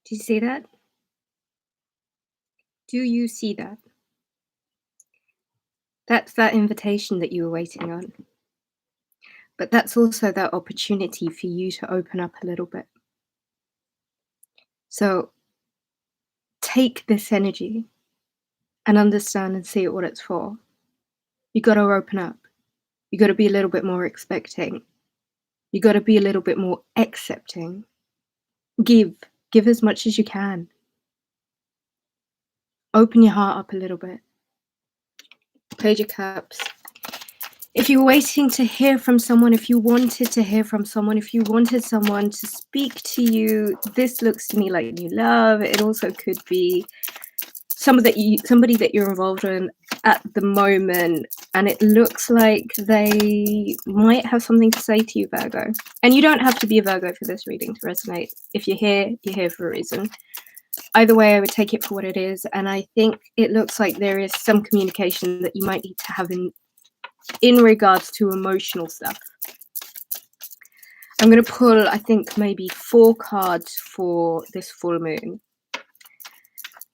Do you see that? Do you see that? That's that invitation that you were waiting on. But that's also that opportunity for you to open up a little bit. So take this energy and understand and see what it's for. You got to open up. You got to be a little bit more expecting. You got to be a little bit more accepting. Give as much as you can. Open your heart up a little bit. Page of Cups. If you were waiting to hear from someone, if you wanted to hear from someone, if you wanted someone to speak to you, this looks to me like new love. It also could be somebody that you're involved in at the moment, and it looks like they might have something to say to you, Virgo. And you don't have to be a Virgo for this reading to resonate. If you're here for a reason. Either way, I would take it for what it is, and I think it looks like there is some communication that you might need to have in regards to emotional stuff. I'm going to pull, I think, maybe 4 cards for this full moon.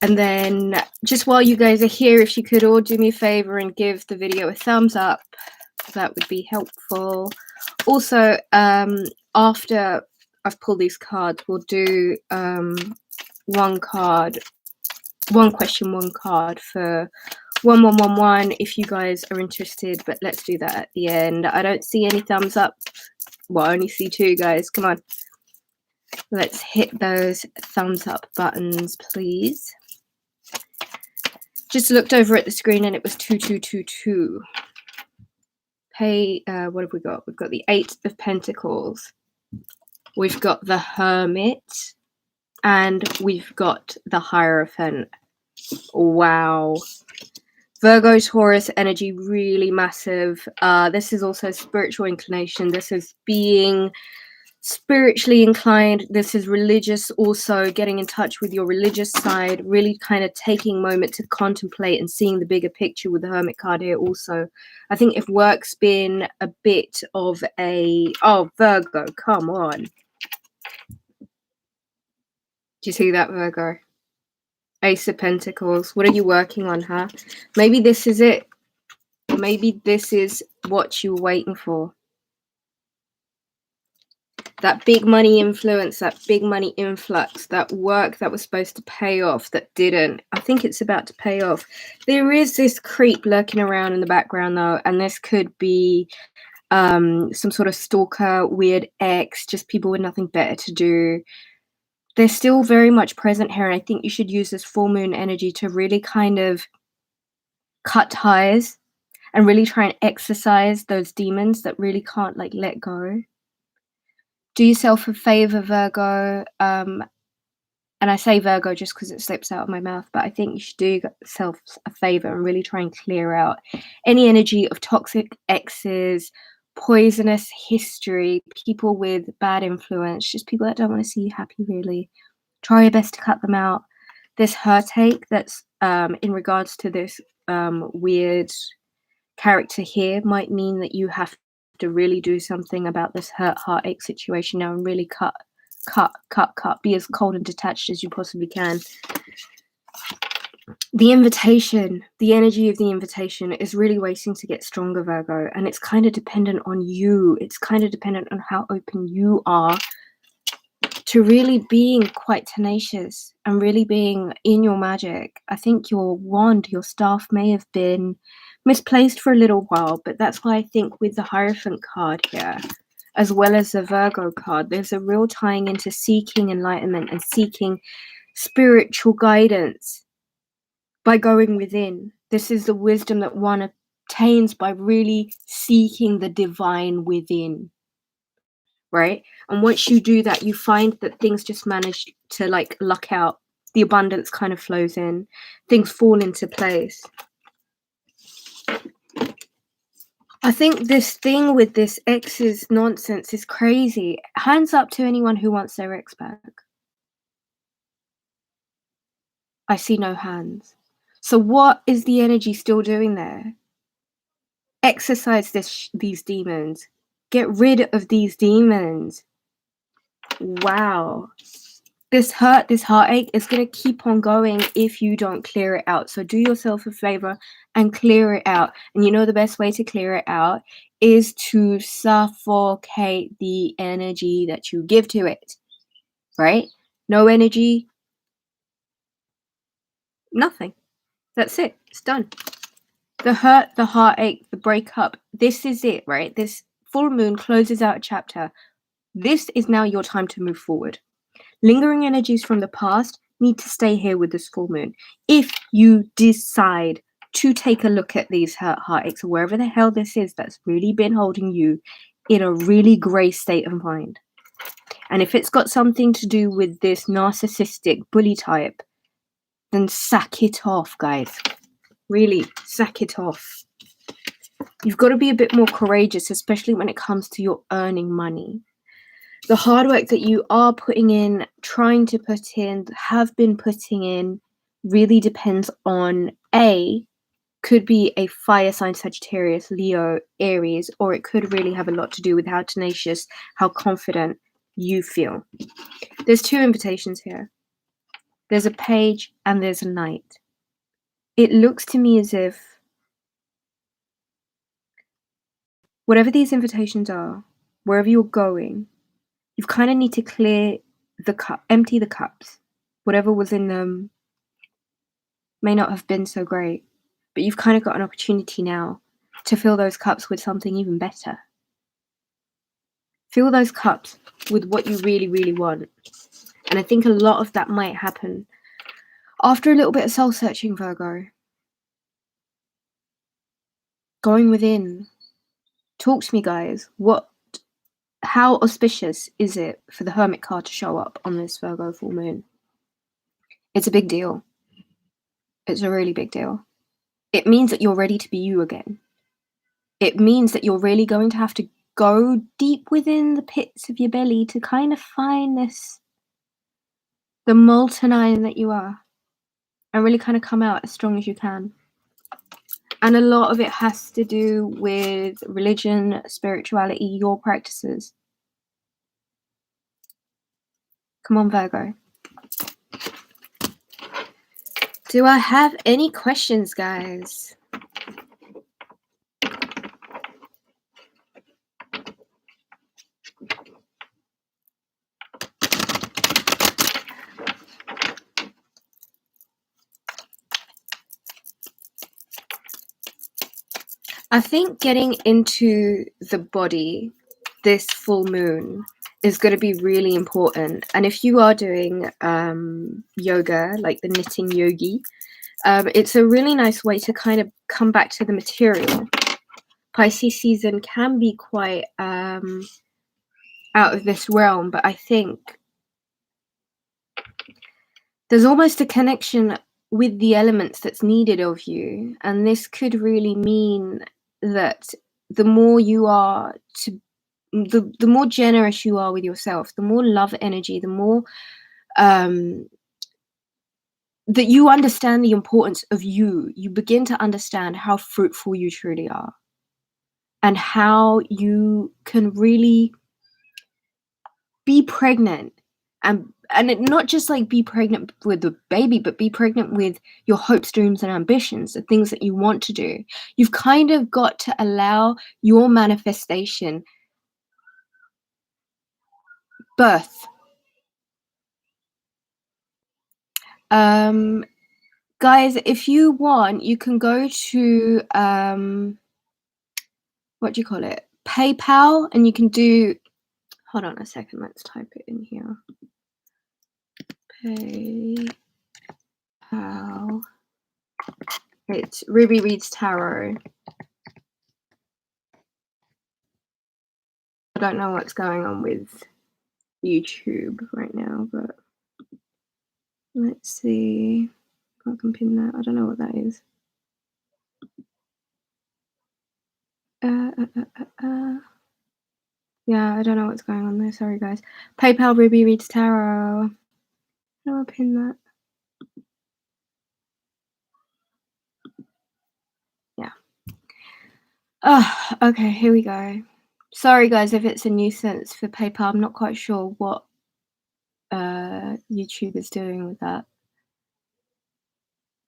And then just while you guys are here, if you could all do me a favor and give the video a thumbs up, that would be helpful. Also, after I've pulled these cards, we'll do one question, one card for 1111 if you guys are interested, but let's do that at the end. I don't see any thumbs up. Well, I only see 2, guys. Come on. Let's hit those thumbs up buttons, please. Just looked over at the screen and it was 2222. What have we got? We've got the 8 of Pentacles. We've got the Hermit. And we've got the Hierophant. Wow. Virgo, Taurus energy, really massive. This is also spiritual inclination. This is being spiritually inclined. This is religious, also getting in touch with your religious side, really kind of taking a moment to contemplate and seeing the bigger picture with the Hermit card here also. I think if work's been a bit of Virgo, come on. Do you see that, Virgo? Ace of Pentacles. What are you working on, huh? Maybe this is it. Maybe this is what you were waiting for. That big money influence, that big money influx, that work that was supposed to pay off that didn't. I think it's about to pay off. There is this creep lurking around in the background, though, and this could be some sort of stalker, weird ex, just people with nothing better to do. They're still very much present here, and I think you should use this full moon energy to really kind of cut ties and really try and exercise those demons that really can't let go. Do yourself a favor, Virgo, and I say Virgo just because it slips out of my mouth, but I think you should do yourself a favor and really try and clear out any energy of toxic exes, poisonous history, people with bad influence, just people that don't want to see you happy, really. Try your best to cut them out. This heartache that's in regards to this weird character here might mean that you have to really do something about this heartache situation now and really cut. Be as cold and detached as you possibly can. The invitation, the energy of the invitation is really waiting to get stronger, Virgo, and it's kind of dependent on you. It's kind of dependent on how open you are to really being quite tenacious and really being in your magic. I think your wand, your staff may have been misplaced for a little while, but that's why I think with the Hierophant card here, as well as the Virgo card, there's a real tying into seeking enlightenment and seeking spiritual guidance by going within. This is the wisdom that one obtains by really seeking the divine within, right? And once you do that, you find that things just manage to luck out. The abundance kind of flows in. Things fall into place. I think this thing with this ex's nonsense is crazy. Hands up to anyone who wants their ex back. I see no hands. So what is the energy still doing there? Exercise these demons. Get rid of these demons. Wow. This hurt, this heartache is going to keep on going if you don't clear it out. So do yourself a favor and clear it out. And you know the best way to clear it out is to suffocate the energy that you give to it, right? No energy, nothing. That's it. It's done. The hurt, the heartache, the breakup, this is it, right? This full moon closes out a chapter. This is now your time to move forward. Lingering energies from the past need to stay here with this full moon. If you decide to take a look at these heartaches or wherever the hell this is that's really been holding you in a really grey state of mind, and if it's got something to do with this narcissistic bully type, then sack it off, guys. Really, sack it off. You've got to be a bit more courageous, especially when it comes to your earning money. The hard work that you are putting in, trying to put in, have been putting in, really depends on could be a fire sign, Sagittarius, Leo, Aries, or it could really have a lot to do with how tenacious, how confident you feel. There's two invitations here. There's a page and there's a knight. It looks to me as if whatever these invitations are, wherever you're going, you kind of need to clear the cup, empty the cups. Whatever was in them may not have been so great, but you've kind of got an opportunity now to fill those cups with something even better. Fill those cups with what you really, really want. And I think a lot of that might happen after a little bit of soul searching, Virgo. Going within. Talk to me, guys. How auspicious is it for the Hermit card to show up on this Virgo full moon? It's a big deal. It's a really big deal. It means that you're ready to be you again. It means that you're really going to have to go deep within the pits of your belly to kind of find the molten iron that you are, and really kind of come out as strong as you can. And a lot of it has to do with religion, spirituality, your practices. Come on, Virgo. Do I have any questions, guys? I think getting into the body this full moon is going to be really important. And if you are doing yoga, like the knitting yogi, it's a really nice way to kind of come back to the material. Pisces season can be quite out of this realm, but I think there's almost a connection with the elements that's needed of you. And this could really mean that the more you are the more generous you are with yourself, the more love energy, the more that you understand the importance of you begin to understand how fruitful you truly are and how you can really be pregnant and it, not just like be pregnant with the baby, but be pregnant with your hopes, dreams, and ambitions, the things that you want to do. You've kind of got to allow your manifestation birth. Guys, if you want, you can go to what do you call it? PayPal, and you can do. Hold on a second. Let's type it in here. PayPal. It's Ruby Reads Tarot. I don't know what's going on with YouTube right now, but let's see if I can pin that. I don't know what that is. Yeah, I don't know what's going on there. Sorry, guys. PayPal Ruby Reads Tarot. How do I pin that? Yeah. Oh, okay, here we go. Sorry, guys, if it's a nuisance for PayPal. I'm not quite sure what YouTube is doing with that.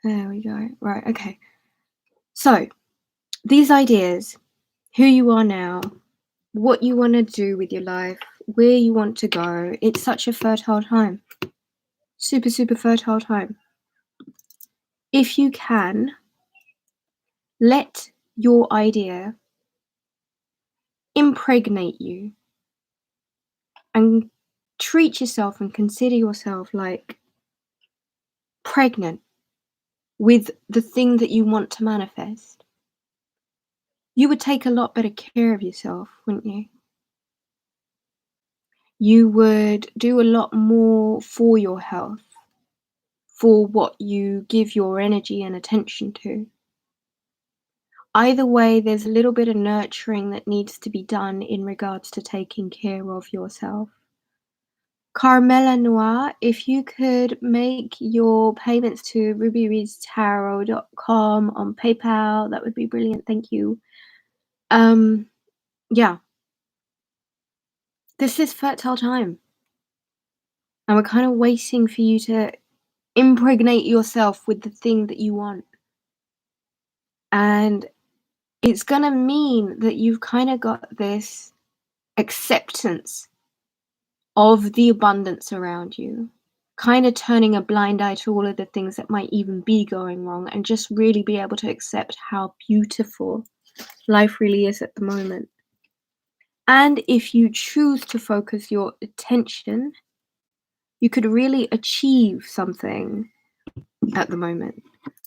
There we go. Right, okay. So, these ideas, who you are now, what you want to do with your life, where you want to go, it's such a fertile time. Super, super fertile time. If you can, let your idea impregnate you and treat yourself and consider yourself like pregnant with the thing that you want to manifest. You would take a lot better care of yourself, wouldn't you? You would do a lot more for your health, for what you give your energy and attention to. Either way, there's a little bit of nurturing that needs to be done in regards to taking care of yourself. Carmela Noir, if you could make your payments to rubyreadstarot.com on PayPal, that would be brilliant. Thank you. Yeah. This is fertile time. And we're kind of waiting for you to impregnate yourself with the thing that you want. And it's going to mean that you've kind of got this acceptance of the abundance around you, kind of turning a blind eye to all of the things that might even be going wrong, and just really be able to accept how beautiful life really is at the moment. And if you choose to focus your attention, you could really achieve something at the moment.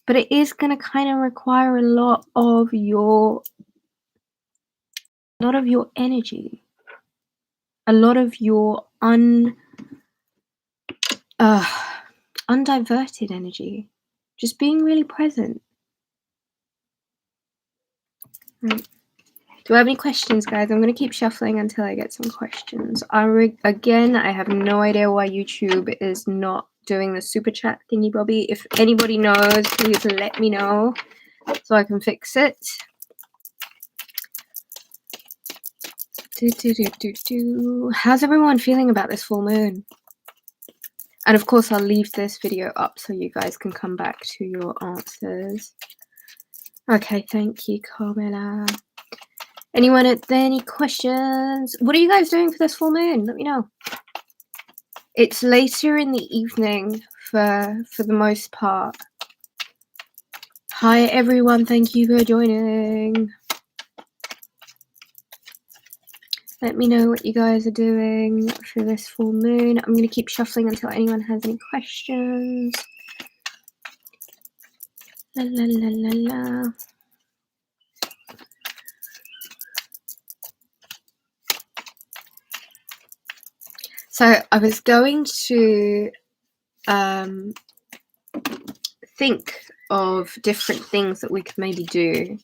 But it is going to kind of require a lot of your energy, a lot of your undiverted energy, just being really present. Right. Do I have any questions, guys? I'm going to keep shuffling until I get some questions. Again, I have no idea why YouTube is not doing the super chat thingy bobby. If anybody knows, please let me know so I can fix it. How's everyone feeling about this full moon? And of course, I'll leave this video up so you guys can come back to your answers. Okay, thank you, Carmela. Anyone at there, any questions? What are you guys doing for this full moon? Let me know. It's later in the evening for the most part. Hi, everyone. Thank you for joining. Let me know what you guys are doing for this full moon. I'm going to keep shuffling until anyone has any questions. La la la la la. So I was going to think of different things that we could maybe do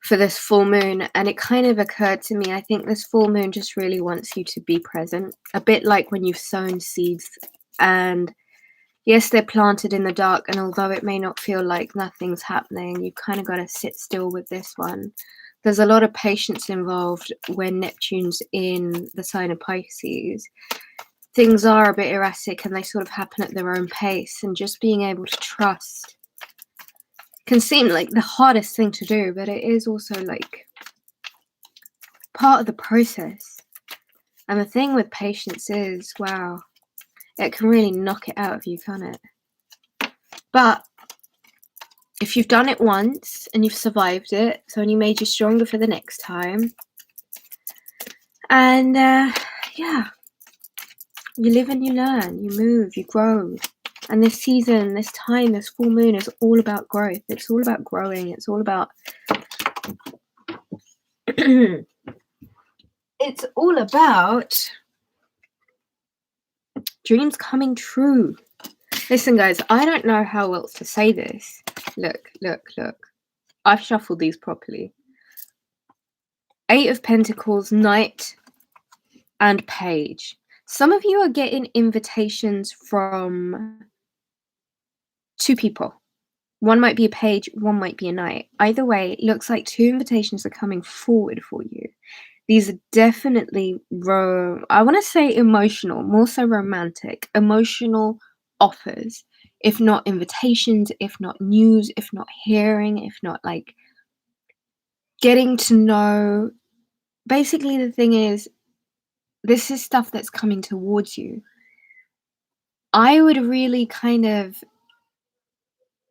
for this full moon, and it kind of occurred to me, I think this full moon just really wants you to be present, a bit like when you've sown seeds, and yes, they're planted in the dark, and although it may not feel like nothing's happening, you've kind of got to sit still with this one. There's a lot of patience involved when Neptune's in the sign of Pisces. Things are a bit erratic and they sort of happen at their own pace, and just being able to trust can seem like the hardest thing to do, but it is also like part of the process. And the thing with patience is, wow, it can really knock it out of you, can't it? But if you've done it once and you've survived it, it's only made you stronger for the next time. And yeah, you live and you learn, you move, you grow. And this season, this time, this full moon is all about growth. It's all about growing. It's all about it's all about dreams coming true. Listen, guys, I don't know how else to say this. Look. I've shuffled these properly. 8 of Pentacles, Knight, and Page. Some of you are getting invitations from 2 people. One might be a page, one might be a knight. Either way, it looks like 2 invitations are coming forward for you. These are definitely I want to say emotional, more so romantic, emotional offers, if not invitations, if not news, if not hearing, if not like getting to know. Basically, the thing is, this is stuff that's coming towards you. I would really kind of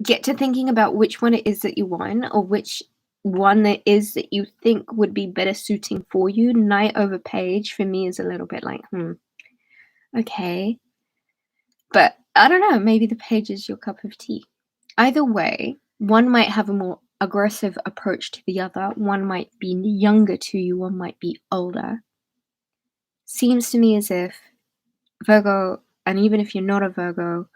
get to thinking about which one it is that you want, or which one it is that you think would be better suiting for you. Night over page for me is a little bit like, okay. But I don't know, maybe the page is your cup of tea. Either way, one might have a more aggressive approach to the other. One might be younger to you, one might be older. Seems to me as if Virgo, and even if you're not a Virgo,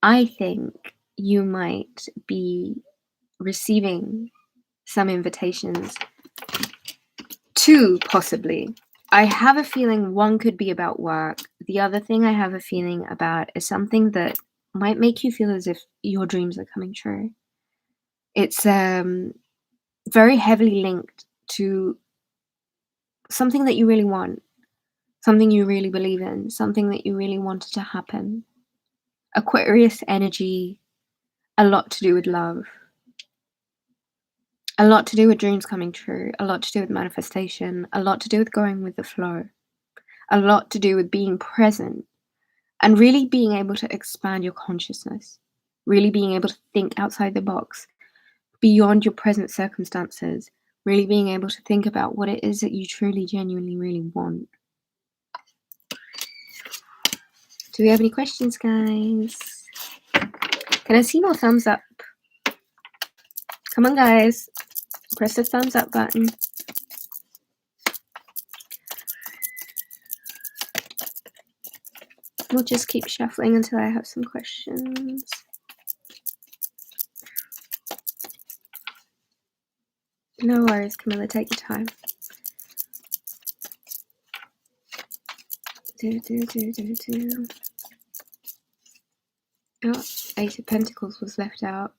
I think you might be receiving some invitations. Two, possibly. I have a feeling one could be about work. The other thing I have a feeling about is something that might make you feel as if your dreams are coming true. It's very heavily linked to something that you really want, something you really believe in, something that you really wanted to happen. Aquarius energy, a lot to do with love, a lot to do with dreams coming true, a lot to do with manifestation, a lot to do with going with the flow, a lot to do with being present and really being able to expand your consciousness, really being able to think outside the box, beyond your present circumstances, really being able to think about what it is that you truly, genuinely, really want. Do we have any questions, guys? Can I see more thumbs up? Come on, guys. Press the thumbs up button. We'll just keep shuffling until I have some questions. No worries, Camilla, take your time. Oh, Ace of Pentacles was left out.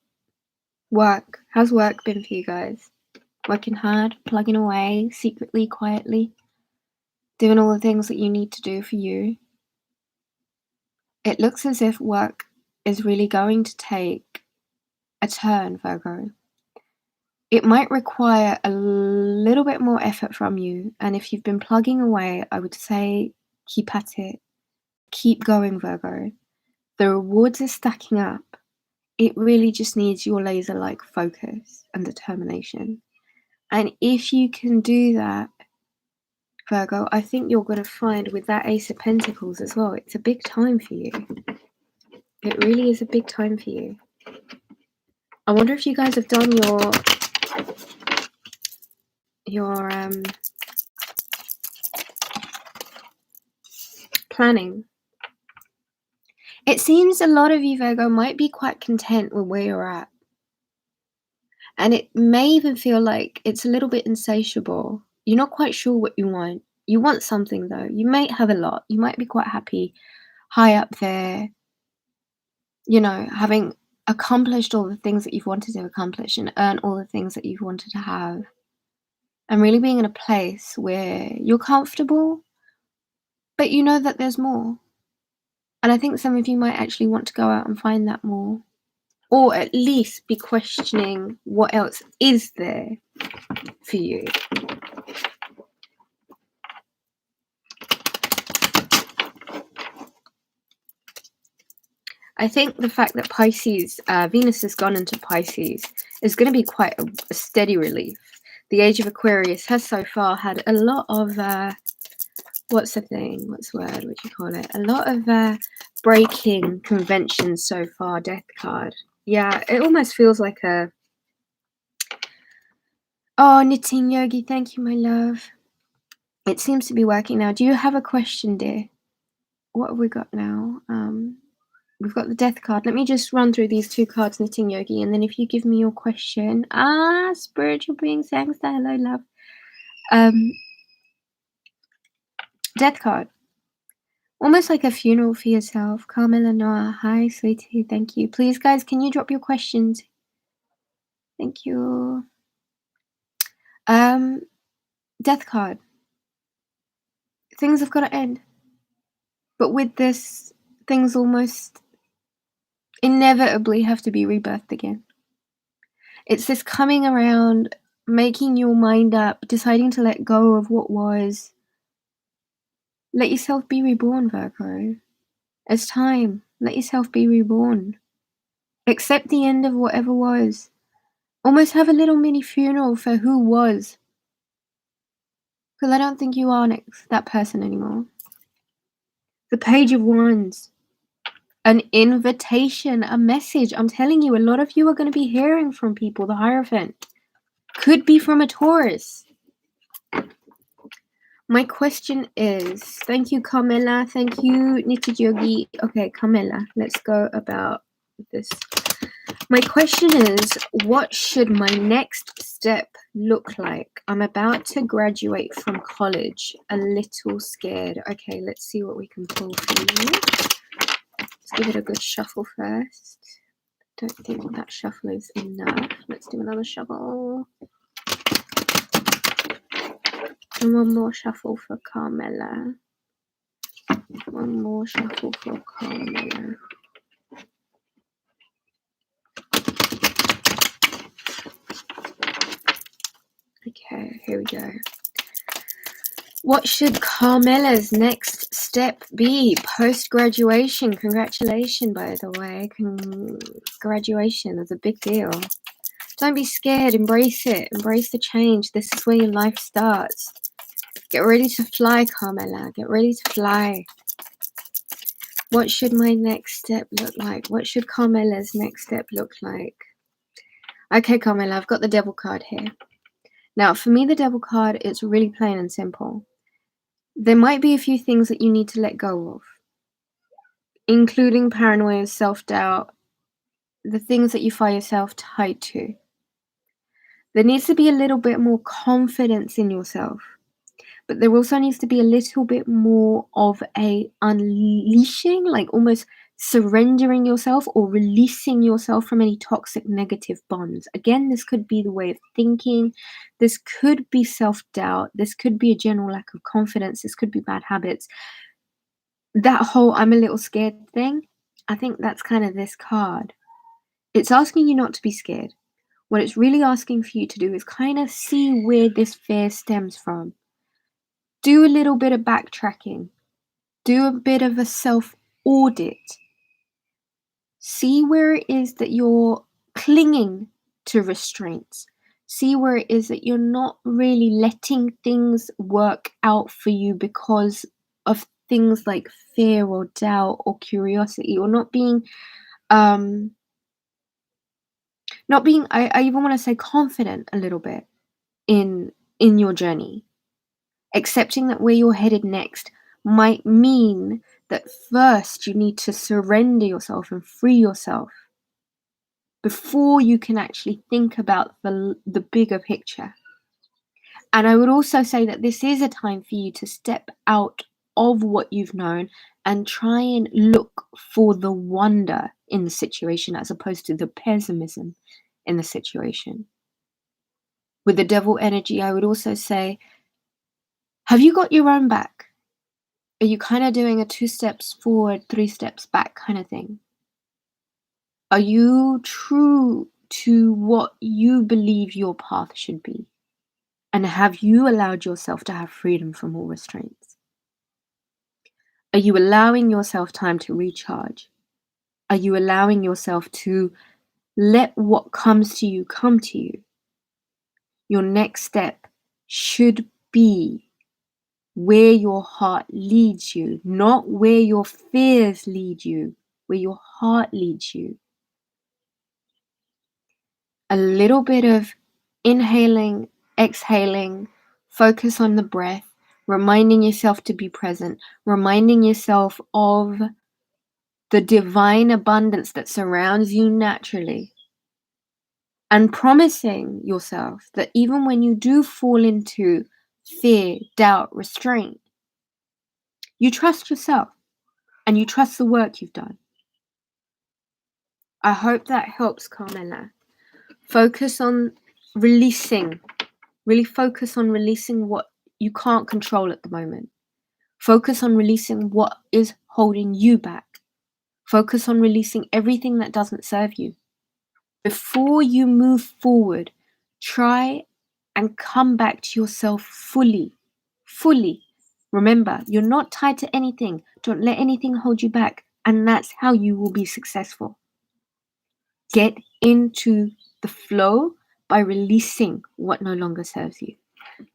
Work. How's work been for you guys? Working hard, plugging away, secretly, quietly, doing all the things that you need to do for you. It looks as if work is really going to take a turn, Virgo. It might require a little bit more effort from you, and if you've been plugging away, I would say keep at it. Keep going, Virgo. The rewards are stacking up. It really just needs your laser-like focus and determination. And if you can do that, Virgo, I think you're going to find with that Ace of Pentacles as well, it's a big time for you. It really is a big time for you. I wonder if you guys have done your planning. It seems a lot of you, Virgo, might be quite content with where you're at. And it may even feel like it's a little bit insatiable. You're not quite sure what you want. You want something, though. You might have a lot. You might be quite happy high up there, you know, having accomplished all the things that you've wanted to accomplish and earn all the things that you've wanted to have. And really being in a place where you're comfortable, but you know that there's more. And I think some of you might actually want to go out and find that more. Or at least be questioning what else is there for you. I think the fact that Pisces, Venus has gone into Pisces, is going to be quite a steady relief. The age of Aquarius has so far had a lot of, what's the thing? What's the word? What do you call it? A lot of breaking conventions so far, Death card. Yeah, it almost feels like a... Oh, knitting Yogi, thank you, my love. It seems to be working now. Do you have a question, dear? What have we got now? We've got the Death card. Let me just run through these two cards, knitting Yogi, and then if you give me your question. Spiritual being, thanks, hello, love. Death card. Almost like a funeral for yourself. Carmela, Noah, hi, sweetie, thank you. Please, guys, can you drop your questions? Thank you. Death card. Things have got to end. But with this, things almost inevitably have to be rebirthed again. It's this coming around, making your mind up, deciding to let go of what was. Let yourself be reborn, Virgo. It's time. Let yourself be reborn. Accept the end of whatever was. Almost have a little mini funeral for who was. Because I don't think you are that person anymore. The Page of Wands. An invitation, a message. I'm telling you, a lot of you are going to be hearing from people. The Hierophant. Could be from a Taurus. My question is, thank you, Carmela. Thank you, Yogi. Okay, Carmela, let's go about this. My question is, what should my next step look like? I'm about to graduate from college, a little scared. Okay, let's see what we can pull for you. Let's give it a good shuffle first. Don't think that shuffle is enough. Let's do another shuffle. And one more shuffle for Carmela. One more shuffle for Carmela. Okay, here we go. What should Carmela's next step be post-graduation? Congratulations, by the way. Graduation is a big deal. Don't be scared. Embrace it. Embrace the change. This is where your life starts. Get ready to fly, Carmela. Get ready to fly. What should my next step look like? What should Carmela's next step look like? Okay, Carmela, I've got the Devil card here. Now, for me, the Devil card, it's really plain and simple. There might be a few things that you need to let go of, including paranoia, self-doubt, the things that you find yourself tied to. There needs to be a little bit more confidence in yourself. But there also needs to be a little bit more of a unleashing, like almost surrendering yourself or releasing yourself from any toxic negative bonds. Again, this could be the way of thinking. This could be self-doubt. This could be a general lack of confidence. This could be bad habits. That whole I'm a little scared thing, I think that's kind of this card. It's asking you not to be scared. What it's really asking for you to do is kind of see where this fear stems from. Do a little bit of backtracking. Do a bit of a self-audit. See where it is that you're clinging to restraints. See where it is that you're not really letting things work out for you because of things like fear or doubt or curiosity, or not being I even want to say confident a little bit in your journey. Accepting that where you're headed next might mean that first you need to surrender yourself and free yourself before you can actually think about the bigger picture. And I would also say that this is a time for you to step out of what you've known and try and look for the wonder in the situation as opposed to the pessimism in the situation. With the Devil energy, I would also say, have you got your own back? Are you kind of doing a 2 steps forward, 3 steps back kind of thing? Are you true to what you believe your path should be? And have you allowed yourself to have freedom from all restraints? Are you allowing yourself time to recharge? Are you allowing yourself to let what comes to you come to you? Your next step should be where your heart leads you, not where your fears lead you, where your heart leads you. A little bit of inhaling, exhaling, focus on the breath, reminding yourself to be present, reminding yourself of the divine abundance that surrounds you naturally, and promising yourself that even when you do fall into fear, doubt, restraint, you trust yourself and you trust the work you've done. I hope that helps, Carmela. Focus on releasing. Really focus on releasing what you can't control at the moment. Focus on releasing what is holding you back. Focus on releasing everything that doesn't serve you. Before you move forward, try and come back to yourself fully. Fully. Remember, you're not tied to anything. Don't let anything hold you back. And that's how you will be successful. Get into the flow by releasing what no longer serves you.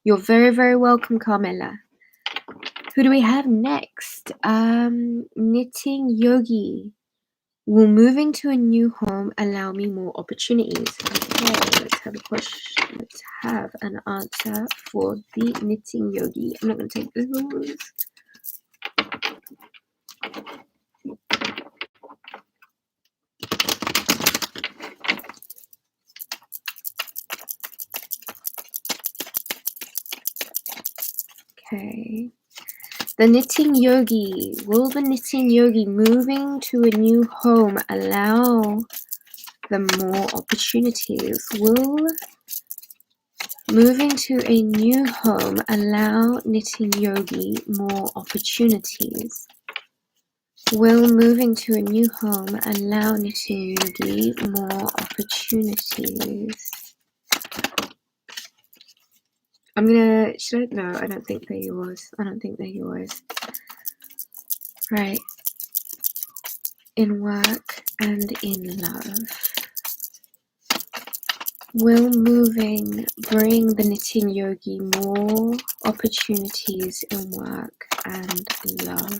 You're very, very welcome, Carmela. Who do we have next? Knitting Yogi. Will moving to a new home allow me more opportunities? Okay, let's have a question. Let's have an answer for the Knitting Yogi. I'm not going to take those. Okay. The Knitting Yogi. Will the Knitting Yogi moving to a new home allow them more opportunities? Will moving to a new home allow Knitting Yogi more opportunities? Will moving to a new home allow Knitting Yogi more opportunities? No, I don't think there was. I don't think there was. Right. In work and in love. Will moving bring the Knitting Yogi more opportunities in work and love?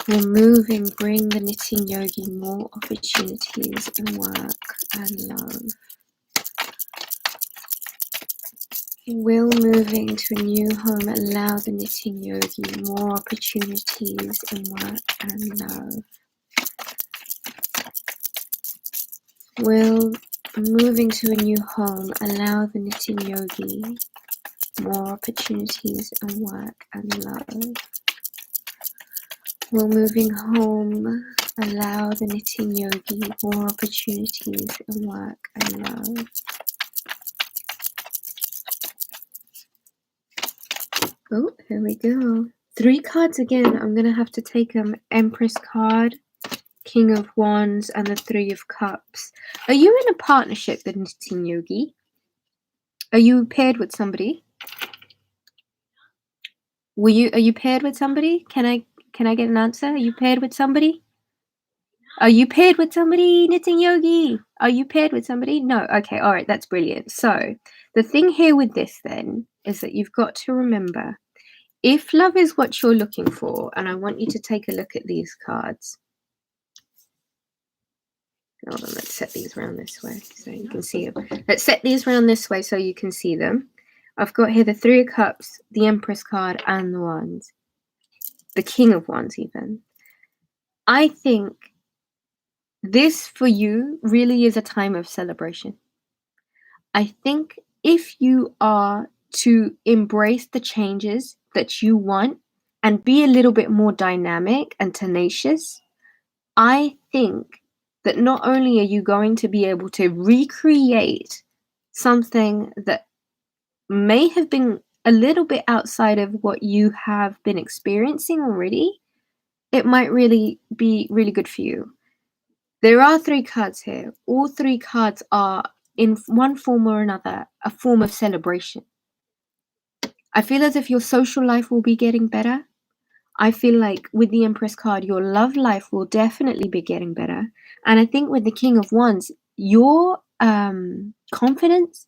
Will moving bring the Knitting Yogi more opportunities in work and love? Will moving to a new home allow the Knitting Yogi more opportunities in work and love? Will moving to a new home allow the Knitting Yogi more opportunities in work and love? Will moving home allow the Knitting Yogi more opportunities in work and love? Oh, here we go. 3 cards again. I'm going to have to take Empress card, King of Wands, and the 3 of Cups. Are you in a partnership, the Knitting Yogi? Are you paired with somebody? Are you paired with somebody? Can I get an answer? Are you paired with somebody? Are you paired with somebody, Knitting Yogi? Are you paired with somebody? No. Okay, all right, that's brilliant. So the thing here with this then is that you've got to remember, if love is what you're looking for, and I want you to take a look at these cards. Hold on, let's set these around this way so you can see them. Let's set these around this way so you can see them. I've got here the 3 of Cups, the Empress card, and the Wands. The King of Wands even. I think this for you really is a time of celebration. I think if you are to embrace the changes that you want and be a little bit more dynamic and tenacious, I think that not only are you going to be able to recreate something that may have been a little bit outside of what you have been experiencing already, it might really be really good for you. There are 3 cards here. All 3 cards are, in one form or another, a form of celebration. I feel as if your social life will be getting better. I feel like with the Empress card, your love life will definitely be getting better. And I think with the King of Wands, your confidence,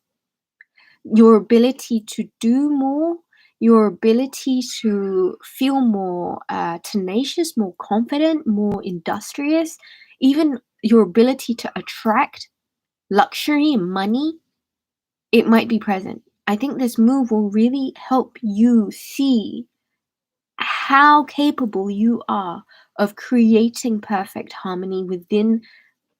your ability to do more, your ability to feel more tenacious, more confident, more industrious, even your ability to attract luxury and money, it might be present. I think this move will really help you see how capable you are of creating perfect harmony within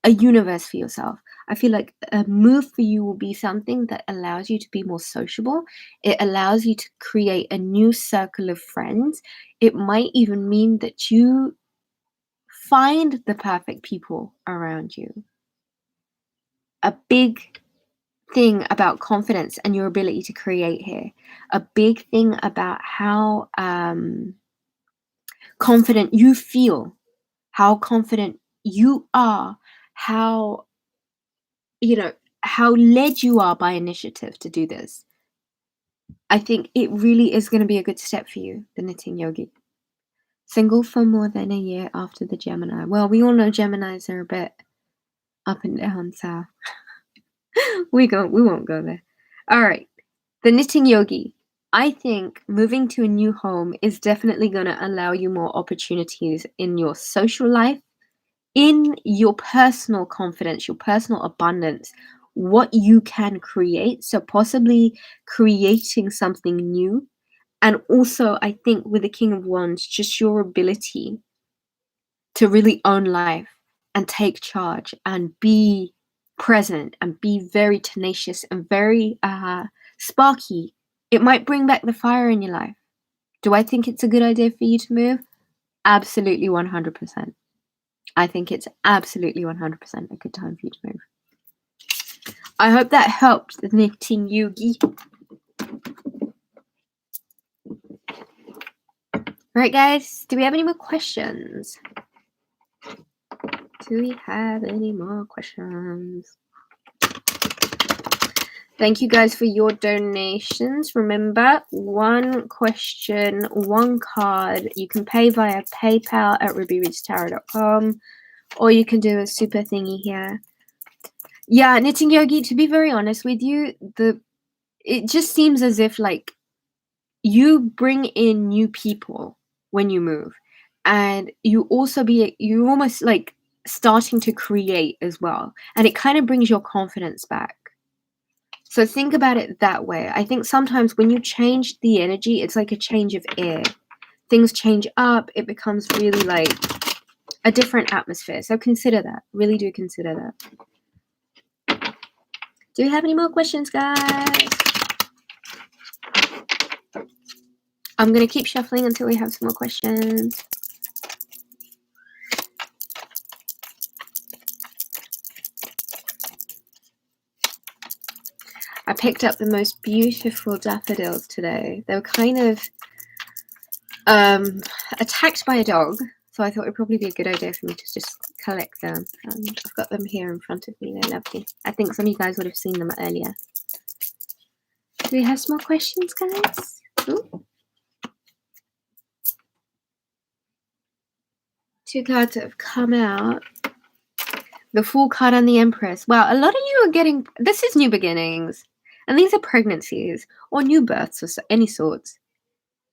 a universe for yourself. I feel like a move for you will be something that allows you to be more sociable. It allows you to create a new circle of friends. It might even mean that you find the perfect people around you. A big thing about confidence and your ability to create here. A big thing about how confident you feel, how confident you are, how, you know, how led you are by initiative to do this. I think it really is going to be a good step for you, the knitting yogi. Single for more than a year after the Gemini. Well, we all know Geminis are a bit up and down, so we won't go there. All right, the knitting yogi. I think moving to a new home is definitely going to allow you more opportunities in your social life, in your personal confidence, your personal abundance, what you can create. So possibly creating something new. And also, I think with the King of Wands, just your ability to really own life and take charge and be present and be very tenacious and very sparky. It might bring back the fire in your life. Do I think it's a good idea for you to move? Absolutely 100%. I think it's absolutely 100% a good time for you to move. I hope that helped, the knitting yogi. Alright guys, do we have any more questions? Do we have any more questions? Thank you guys for your donations. Remember, one question, one card. You can pay via PayPal at rubyreadstarot.com, or you can do a super thingy here. Yeah, knitting yogi, to be very honest with you, it just seems as if like you bring in new people when you move, and you're almost like starting to create as well, and it kind of brings your confidence back. So think about it that way. I think sometimes when you change the energy, it's like a change of air. Things change up, it becomes really like a different atmosphere. So consider that. Really do consider that. Do we have any more questions, guys? I'm going to keep shuffling until we have some more questions. I picked up the most beautiful daffodils today. They were kind of attacked by a dog, so I thought it would probably be a good idea for me to just collect them. I've got them here in front of me. They're lovely. I think some of you guys would have seen them earlier. Do we have some more questions, guys? Ooh. 2 cards that have come out. The Fool card and the Empress. Wow, a lot of you are getting... This is new beginnings. And these are pregnancies or new births of any sorts.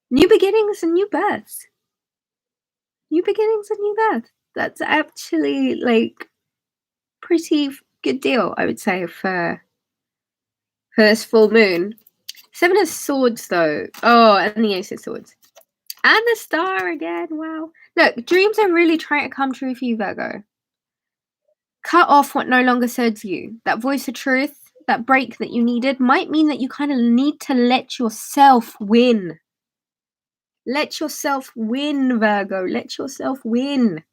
New beginnings and new births. New beginnings and new births. That's actually like pretty good deal, I would say, for this full moon. 7 of Swords, though. Oh, and the Ace of Swords. And the Star again. Wow. Look, dreams are really trying to come true for you, Virgo. Cut off what no longer serves you. That voice of truth, that break that you needed, might mean that you kind of need to let yourself win. Let yourself win, Virgo. Let yourself win.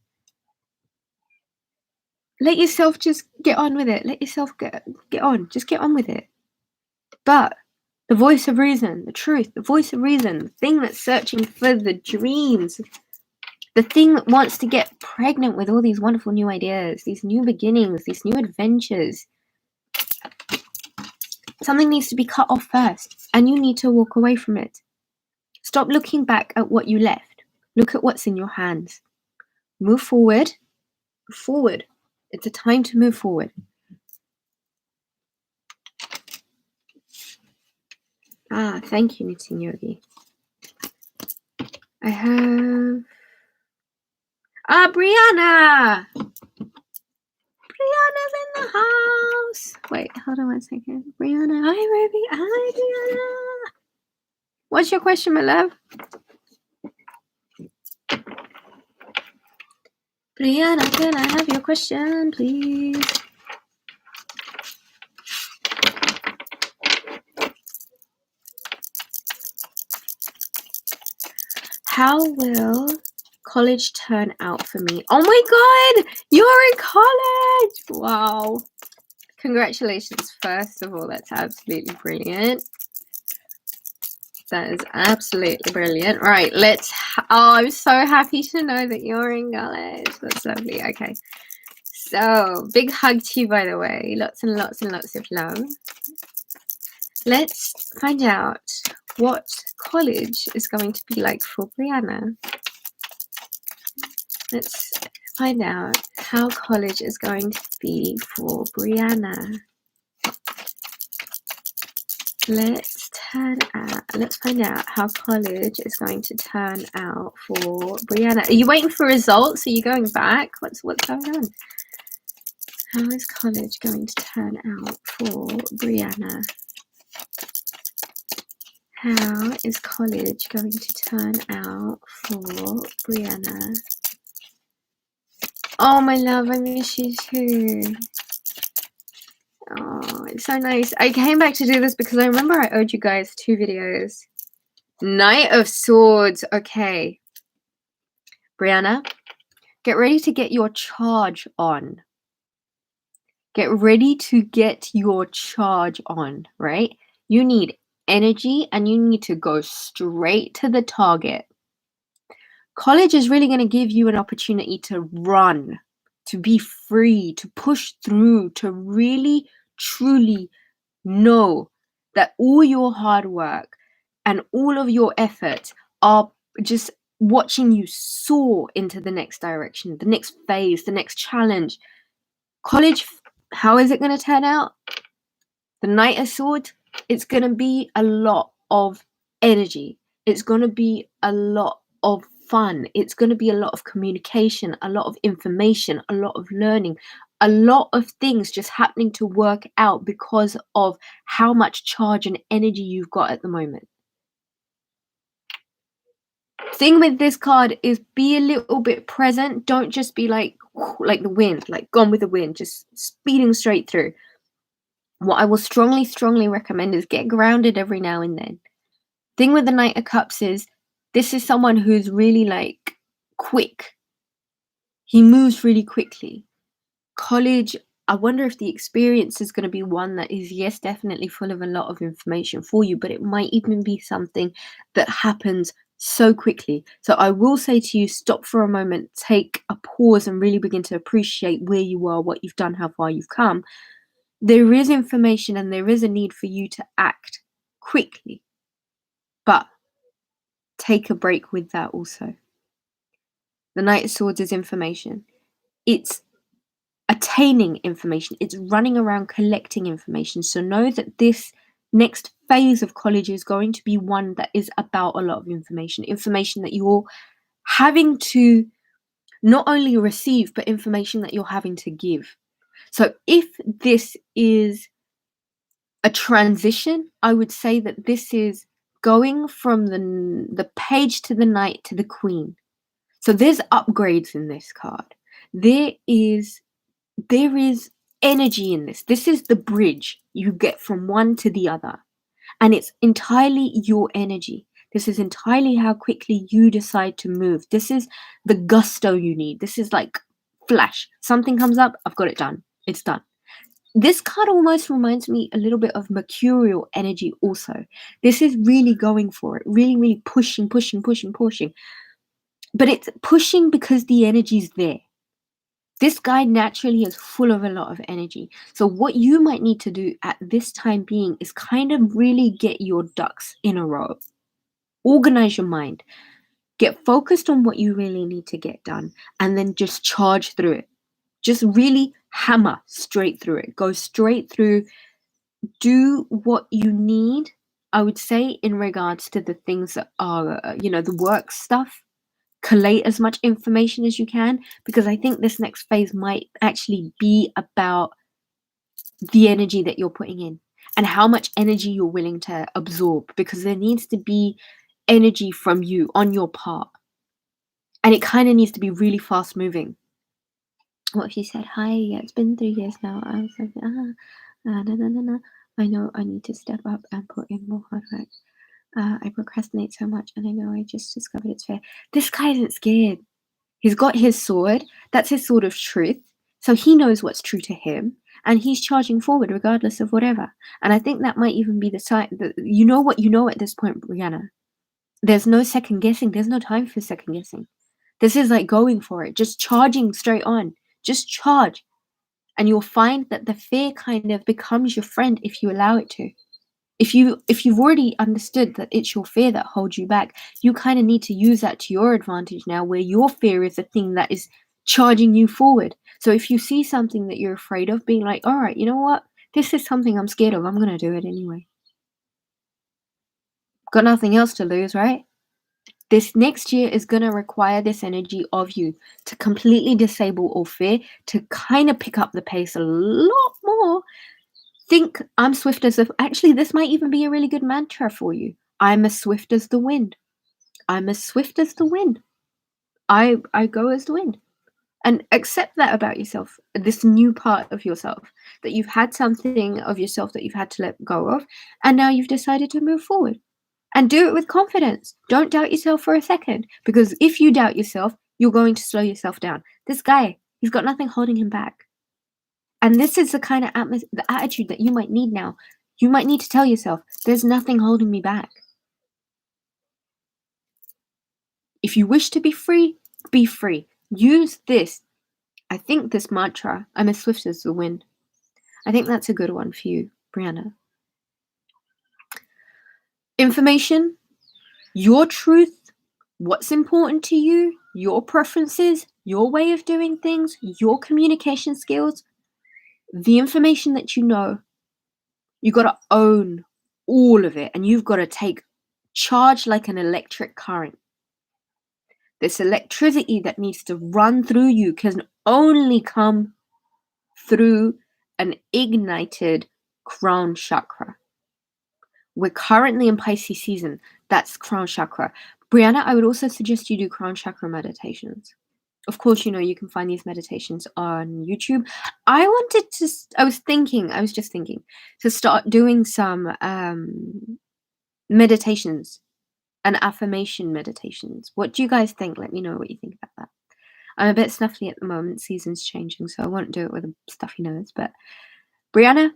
Let yourself just get on with it. Let yourself get on. Just get on with it. But the voice of reason, the truth, the voice of reason, the thing that's searching for the dreams, the thing that wants to get pregnant with all these wonderful new ideas, these new beginnings, these new adventures. Something needs to be cut off first, and you need to walk away from it. Stop looking back at what you left. Look at what's in your hands. Move forward. Forward. It's a time to move forward. Ah, thank you, Knitting Yogi. I have... Ah, Brianna! Brianna's in the house. Wait, hold on one second. Brianna, hi, Ruby. Hi, Brianna. What's your question, my love? Brianna, can I have your question, please? How will college turn out for me? Oh my God, you're in college! Wow. Congratulations, first of all. That's absolutely brilliant. That is absolutely brilliant. Right, let's... Oh, I'm so happy to know that you're in college. That's lovely. Okay. So, big hug to you, by the way. Lots and lots and lots of love. Let's find out what college is going to be like for Brianna. Let's find out how college is going to be for Brianna. Let's find out how college is going to turn out for Brianna. Are you waiting for results? Are you going back? What's going on? How is college going to turn out for Brianna? How is college going to turn out for Brianna? Oh, my love, I miss you too. Oh, it's so nice. I came back to do this because I remember I owed you guys 2 videos. Knight of Swords. Okay. Brianna, get ready to get your charge on. Get ready to get your charge on, right? You need energy and you need to go straight to the target. College is really going to give you an opportunity to run, to be free, to push through, to really, truly know that all your hard work and all of your efforts are just watching you soar into the next direction, the next phase, the next challenge. College, how is it going to turn out? The Knight of Swords, it's going to be a lot of energy. It's going to be a lot of fun. It's going to be a lot of communication, a lot of information, a lot of learning, a lot of things just happening to work out because of how much charge and energy you've got at the moment. Thing with this card is be a little bit present. Don't just be like the wind, like gone with the wind, just speeding straight through. What I will strongly, strongly recommend is get grounded every now and then. Thing with the Knight of Cups is this is someone who's really like quick. He moves really quickly. College, I wonder if the experience is going to be one that is, yes, definitely full of a lot of information for you, but it might even be something that happens so quickly. So I will say to you, stop for a moment, take a pause and really begin to appreciate where you are, what you've done, how far you've come. There is information and there is a need for you to act quickly, but take a break with that also. The Knight of Swords is information. It's attaining information. It's running around collecting information. So know that this next phase of college is going to be one that is about a lot of information that you're having to not only receive, but information that you're having to give. So if this is a transition, I would say that this is going from the page to the knight to the queen. So there's upgrades in this card. There is energy in this. This is the bridge you get from one to the other. And it's entirely your energy. This is entirely how quickly you decide to move. This is the gusto you need. This is like flash. Something comes up, I've got it done. It's done. This card almost reminds me a little bit of mercurial energy also. This is really going for it. Really, really pushing. But it's pushing because the energy's there. This guy naturally is full of a lot of energy. So what you might need to do at this time being is kind of really get your ducks in a row. Organize your mind. Get focused on what you really need to get done and then just charge through it. Just really hammer straight through it. Go straight through. Do what you need, I would say, in regards to the things that are, the work stuff. Collate as much information as you can, because I think this next phase might actually be about the energy that you're putting in and how much energy you're willing to absorb, because there needs to be energy from you on your part. And it kind of needs to be really fast moving. What if you said, hi, it's been 3 years now. I was like, no. I know I need to step up and put in more hard work. I procrastinate so much, and I know I just discovered it's fair. This guy isn't scared. He's got his sword. That's his sword of truth. So he knows what's true to him. and he's charging forward regardless of whatever. And I think that might even be the sign that you know what you know at this point, Brianna. There's no second guessing. There's no time for second guessing. This is like going for it, just charging straight on. Just charge. And you'll find that the fear kind of becomes your friend if you allow it to. If you've already understood that it's your fear that holds you back, you kind of need to use that to your advantage now, where your fear is the thing that is charging you forward. So if you see something that you're afraid of, being like, all right, you know what? This is something I'm scared of. I'm going to do it anyway. Got nothing else to lose, right? This next year is going to require this energy of you to completely disable all fear, to kind of pick up the pace a lot more. Think I'm swift as actually, this might even be a really good mantra for you. I'm as swift as the wind. I'm as swift as the wind. I go as the wind. And accept that about yourself, this new part of yourself, that you've had something of yourself that you've had to let go of, and now you've decided to move forward. And do it with confidence. Don't doubt yourself for a second, because if you doubt yourself, you're going to slow yourself down. This guy, he's got nothing holding him back. And this is the kind of the attitude that you might need now. You might need to tell yourself, there's nothing holding me back. If you wish to be free, be free. Use this. I think this mantra, I'm as swift as the wind. I think that's a good one for you, Brianna. Information, your truth, what's important to you, your preferences, your way of doing things, your communication skills, the information that you know, you got to own all of it, and you've got to take charge like an electric current. This electricity that needs to run through you can only come through an ignited crown chakra. We're currently in Pisces season. That's crown chakra. Brianna, I would also suggest you do crown chakra meditations. Of course, you can find these meditations on YouTube. I was just thinking to start doing some meditations and affirmation meditations. What do you guys think? Let me know what you think about that. I'm a bit snuffly at the moment. Season's changing, so I won't do it with a stuffy nose. But Brianna,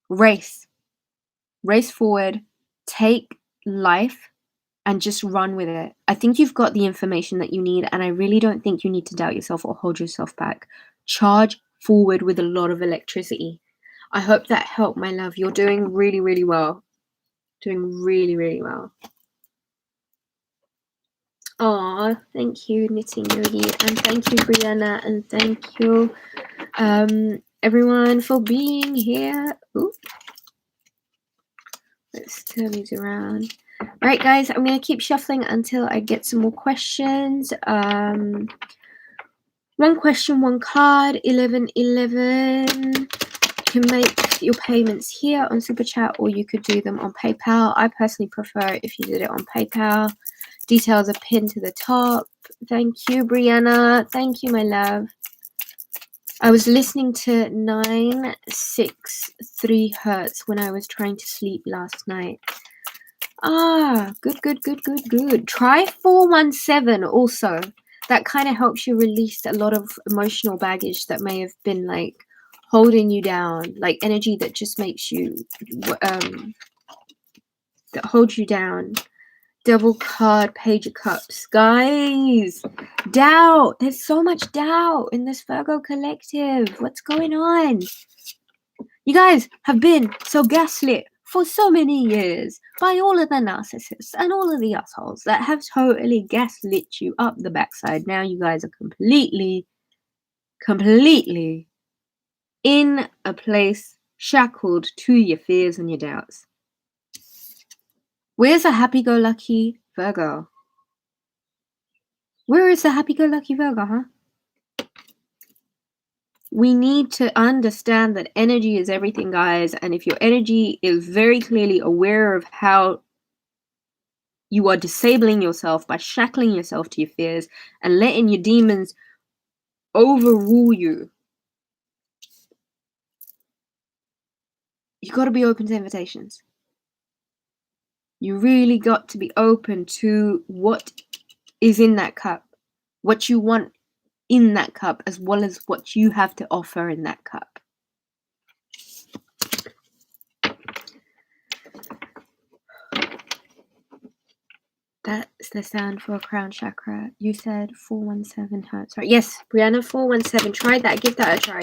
race forward, take life and just run with it. I think you've got the information that you need, and I really don't think you need to doubt yourself or hold yourself back. Charge forward with a lot of electricity. I hope that helped, my love. You're doing really, really well. Doing really, really well. Oh, thank you, Knitting Yogi, and thank you, Brianna, and thank you, everyone, for being here. Ooh. Let's turn these around. Right, guys, I'm going to keep shuffling until I get some more questions. One question, one card, 1111. You can make your payments here on Super Chat, or you could do them on PayPal. I personally prefer if you did it on PayPal. Details are pinned to the top. Thank you, Brianna. Thank you, my love. I was listening to 963 Hertz when I was trying to sleep last night. Good. Try 417 also. That kind of helps you release a lot of emotional baggage that may have been like holding you down, like energy that just makes you, that holds you down. Double card, Page of Cups. Guys, doubt. There's so much doubt in this Virgo collective. What's going on? You guys have been so gaslit for so many years by all of the narcissists and all of the assholes that have totally gaslit you up the backside. Now you guys are completely in a place shackled to your fears and your doubts. Where's a happy-go-lucky Virgo? Where is the happy-go-lucky Virgo, huh? We need to understand that energy is everything, guys. And if your energy is very clearly aware of how you are disabling yourself by shackling yourself to your fears and letting your demons overrule you, you got to be open to invitations. You really got to be open to what is in that cup, what you want in that cup, as well as what you have to offer in that cup. That's the sound for a crown chakra. You said 417 hertz. Right. Yes, Brianna, 417. Try that. Give that a try.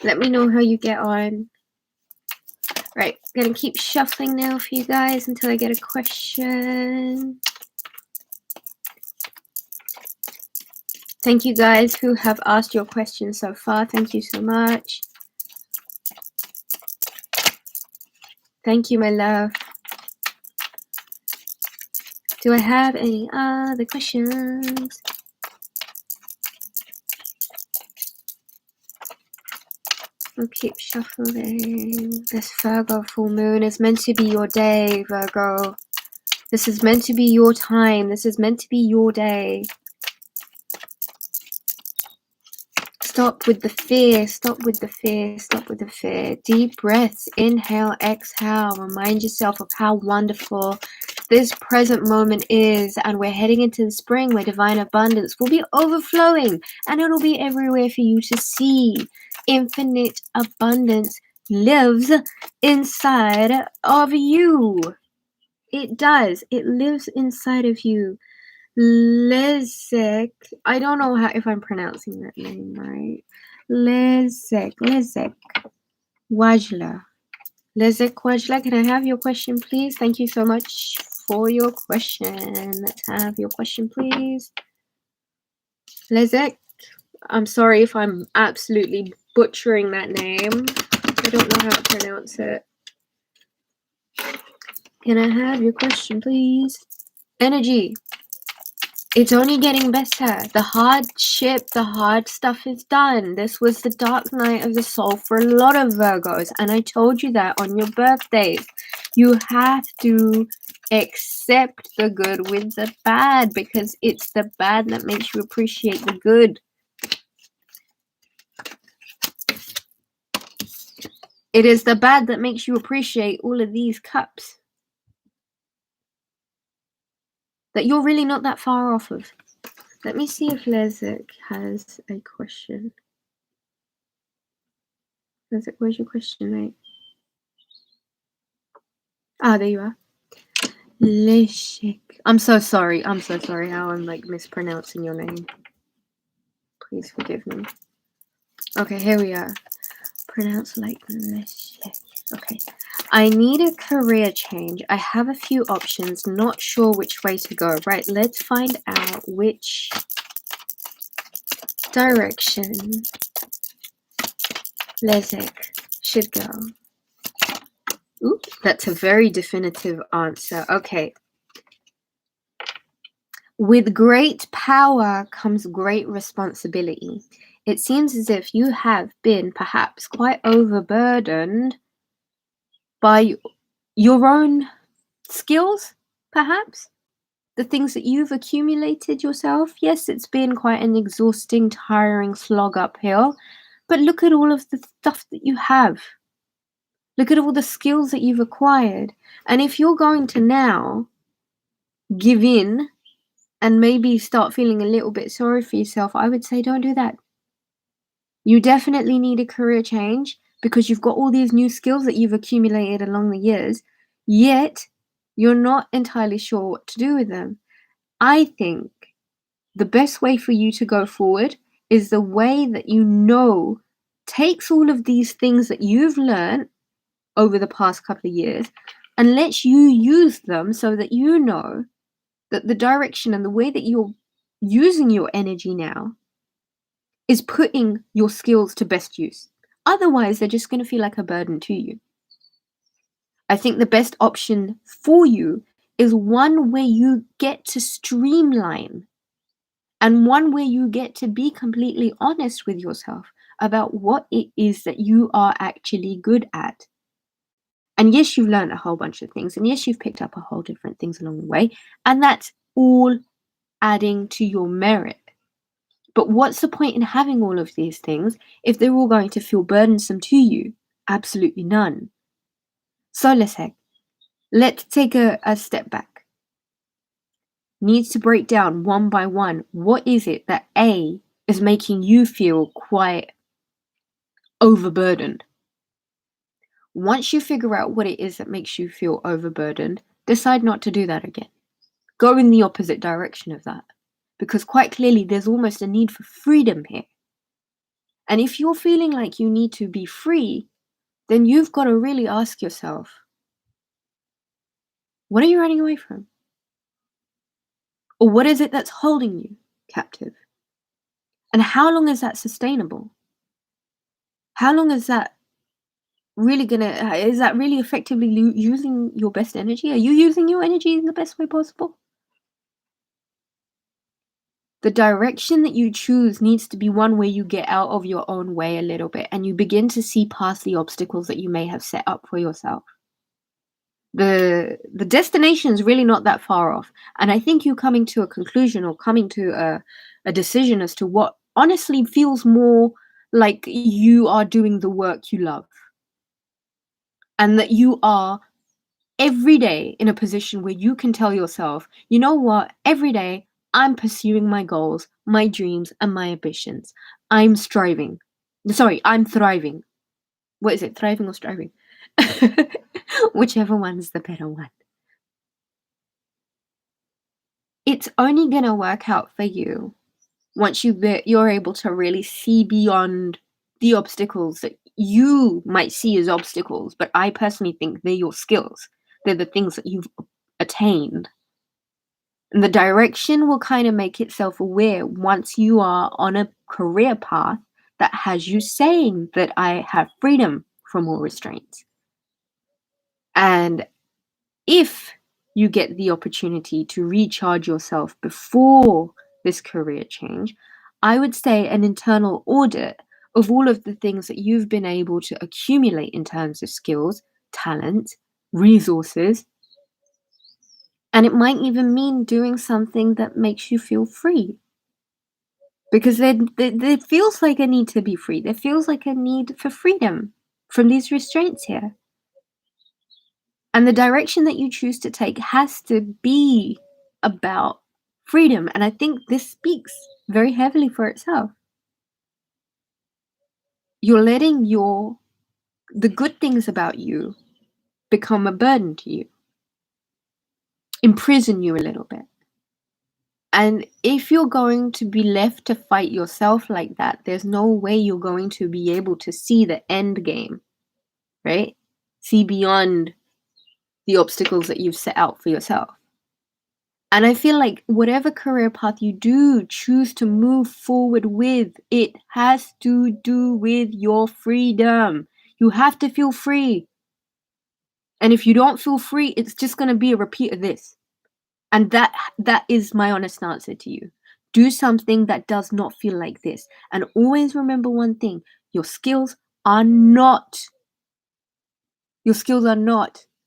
Let me know how you get on. Right. Gonna keep shuffling now for you guys until I get a question. Thank you guys who have asked your questions so far. Thank you so much. Thank you, my love. Do I have any other questions? We'll keep shuffling. This Virgo full moon is meant to be your day, Virgo. This is meant to be your time. This is meant to be your day. Stop with the fear. Stop with the fear. Stop with the fear. Deep breaths. Inhale, exhale. Remind yourself of how wonderful this present moment is. And we're heading into the spring where divine abundance will be overflowing. And it'll be everywhere for you to see. Infinite abundance lives inside of you. It does. It lives inside of you. Lizzie, I don't know if I'm pronouncing that name right. Lizzie Wajla. Lizzie Wajla, can I have your question, please? Thank you so much for your question. Let's have your question, please. Lizzie, I'm sorry if I'm absolutely butchering that name. I don't know how to pronounce it. Can I have your question, please? Energy. It's only getting better. The hardship, the hard stuff is done. This was the dark night of the soul for a lot of Virgos. And I told you that on your birthdays. You have to accept the good with the bad, because it's the bad that makes you appreciate the good. It is the bad that makes you appreciate all of these cups that you're really not that far off of. Let me see if Lizzie has a question. Lizzie, where's your question, mate? Ah, there you are. Lishik. I'm so sorry how I'm like mispronouncing your name. Please forgive me. Okay, here we are. Pronounce like Lishik. Okay. I need a career change. I have a few options, not sure which way to go. Right, let's find out which direction Lizzie should go. Ooh, that's a very definitive answer. Okay. With great power comes great responsibility. It seems as if you have been perhaps quite overburdened by your own skills, perhaps. The things that you've accumulated yourself. Yes, it's been quite an exhausting, tiring slog uphill. But look at all of the stuff that you have. Look at all the skills that you've acquired. And if you're going to now give in and maybe start feeling a little bit sorry for yourself, I would say don't do that. You definitely need a career change because you've got all these new skills that you've accumulated along the years, yet you're not entirely sure what to do with them. I think the best way for you to go forward is the way that you know takes all of these things that you've learned over the past couple of years and lets you use them so that you know that the direction and the way that you're using your energy now is putting your skills to best use. Otherwise, they're just going to feel like a burden to you. I think the best option for you is one where you get to streamline and one where you get to be completely honest with yourself about what it is that you are actually good at. And yes, you've learned a whole bunch of things. And yes, you've picked up a whole different things along the way. And that's all adding to your merit. But what's the point in having all of these things if they're all going to feel burdensome to you? Absolutely none. So let's take a step back. Needs to break down one by one. What is it that A is making you feel quite overburdened? Once you figure out what it is that makes you feel overburdened, decide not to do that again. go in the opposite direction of that. Because quite clearly, there's almost a need for freedom here. And if you're feeling like you need to be free, then you've got to really ask yourself, what are you running away from? Or what is it that's holding you captive? And how long is that sustainable? How long is that really is that really effectively using your best energy? Are you using your energy in the best way possible? The direction that you choose needs to be one where you get out of your own way a little bit and you begin to see past the obstacles that you may have set up for yourself. The destination is really not that far off. And I think you coming to a conclusion or coming to a decision as to what honestly feels more like you are doing the work you love. And that you are every day in a position where you can tell yourself, you know what, every day I'm pursuing my goals, my dreams, and my ambitions. I'm striving. Sorry, I'm thriving. What is it, thriving or striving? Whichever one's the better one. It's only going to work out for you once you're able to really see beyond the obstacles that you might see as obstacles, but I personally think they're your skills. They're the things that you've attained. And the direction will kind of make itself aware once you are on a career path that has you saying that I have freedom from all restraints. And if you get the opportunity to recharge yourself before this career change, I would say an internal audit of all of the things that you've been able to accumulate in terms of skills, talent, resources. And it might even mean doing something that makes you feel free. Because there feels like a need to be free. There feels like a need for freedom from these restraints here. And the direction that you choose to take has to be about freedom. And I think this speaks very heavily for itself. You're letting the good things about you become a burden to you, imprison you a little bit. And if you're going to be left to fight yourself like that, there's no way you're going to be able to see the end game, right? See beyond the obstacles that you've set out for yourself. And I feel like whatever career path you do choose to move forward with, it has to do with your freedom. You have to feel free. And if you don't feel free, it's just going to be a repeat of this. And that is my honest answer to you. Do something that does not feel like this. And always remember one thing. Your skills are not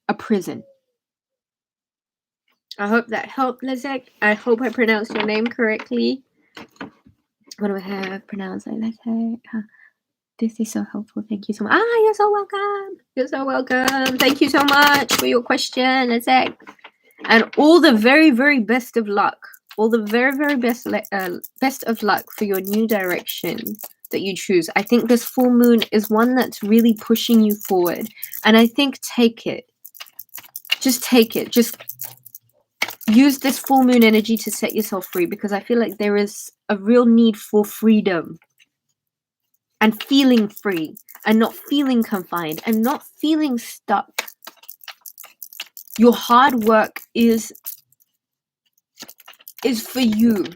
a prison. I hope that helped, Lizzie. I hope I pronounced your name correctly. What do I have pronounced? This is so helpful. Thank you so much. You're so welcome. You're so welcome. Thank you so much for your question, Lizzie. And all the very, very best of luck. All the very, very best of luck for your new direction that you choose. I think this full moon is one that's really pushing you forward. And I think take it. Just take it. Just use this full moon energy to set yourself free, because I feel like there is a real need for freedom and feeling free and not feeling confined and not feeling stuck. Your hard work is for you,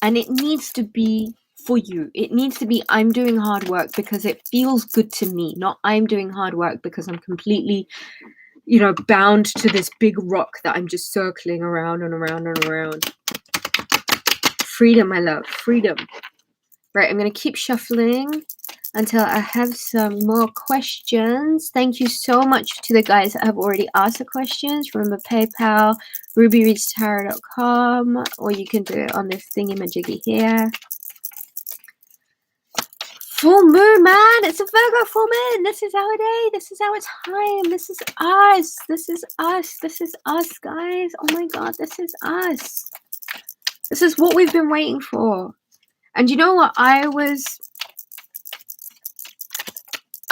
and it needs to be for you. It needs to be, I'm doing hard work because it feels good to me, not I'm doing hard work because I'm completely bound to this big rock that I'm just circling around and around and around. Freedom, my love, freedom. Right, I'm going to keep shuffling until I have some more questions. Thank you so much to the guys that have already asked the questions. Remember PayPal, rubyreadstarot.com, or you can do it on this thingy-majiggy here. Full moon, man. It's a Virgo full moon. This is our day. This is our time. This is us. This is us. This is us, guys. Oh my God, this is us. This is what we've been waiting for. And you know what? I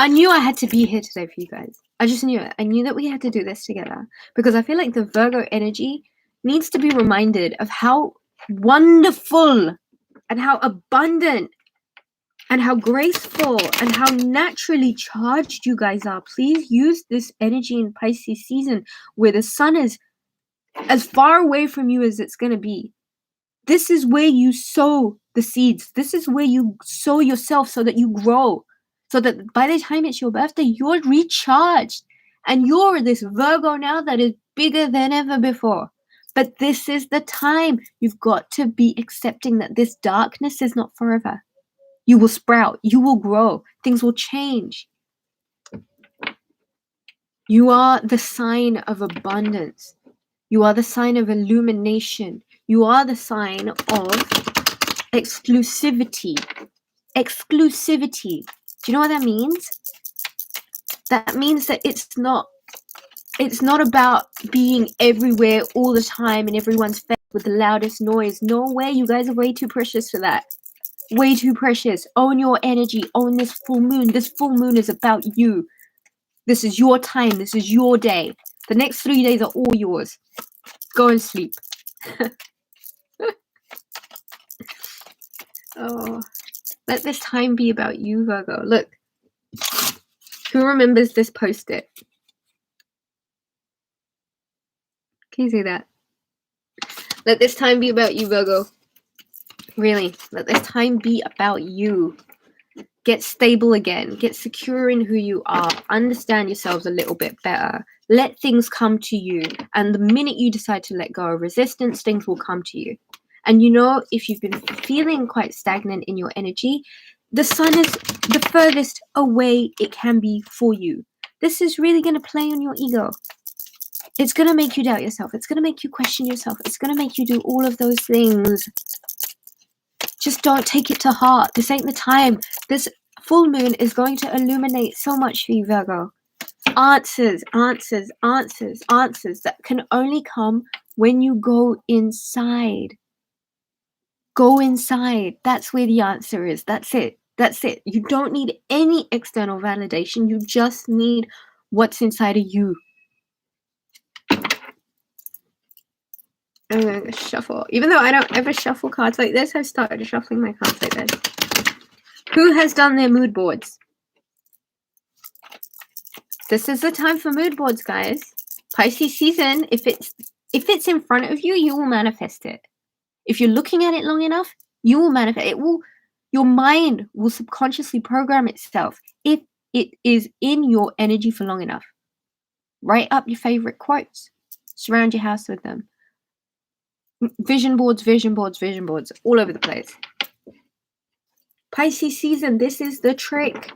knew I had to be here today for you guys. I just knew it. I knew that we had to do this together, because I feel like the Virgo energy, needs to be reminded of how wonderful and how abundant and how graceful and how naturally charged you guys are. Please use this energy in Pisces season where the sun is as far away from you as it's going to be. This is where you sow the seeds. This is where you sow yourself so that you grow. So that by the time it's your birthday, you're recharged. And you're this Virgo now that is bigger than ever before. But this is the time. You've got to be accepting that this darkness is not forever. You will sprout. You will grow. Things will change. You are the sign of abundance. You are the sign of illumination. You are the sign of exclusivity. Exclusivity. Do you know what that means? That means that it's not about being everywhere all the time in everyone's face with the loudest noise. No way. You guys are way too precious for that. Way too precious. Own your energy. Own this full moon. This full moon is about you. This is your time. This is your day. The next 3 days are all yours. Go and sleep. Oh, let this time be about you, Virgo. Look. Who remembers this post-it? Can you see that? Let this time be about you, Virgo. Really, let this time be about you. Get stable again. Get secure in who you are. Understand yourselves a little bit better. Let things come to you. And the minute you decide to let go of resistance, things will come to you. And you know, if you've been feeling quite stagnant in your energy, the sun is the furthest away it can be for you. This is really going to play on your ego. It's going to make you doubt yourself. It's going to make you question yourself. It's going to make you do all of those things. Just don't take it to heart. This ain't the time. This full moon is going to illuminate so much for you, Virgo. Answers, answers, answers, answers that can only come when you go inside. Go inside. That's where the answer is. That's it. That's it. You don't need any external validation. You just need what's inside of you. I'm going to shuffle. Even though I don't ever shuffle cards like this, I've started shuffling my cards like this. Who has done their mood boards? This is the time for mood boards, guys. Pisces season, if it's in front of you, you will manifest it. If you're looking at it long enough, you will manifest it. Your mind will subconsciously program itself if it is in your energy for long enough. Write up your favorite quotes. Surround your house with them. Vision boards, vision boards, vision boards, all over the place. Pisces season, this is the trick.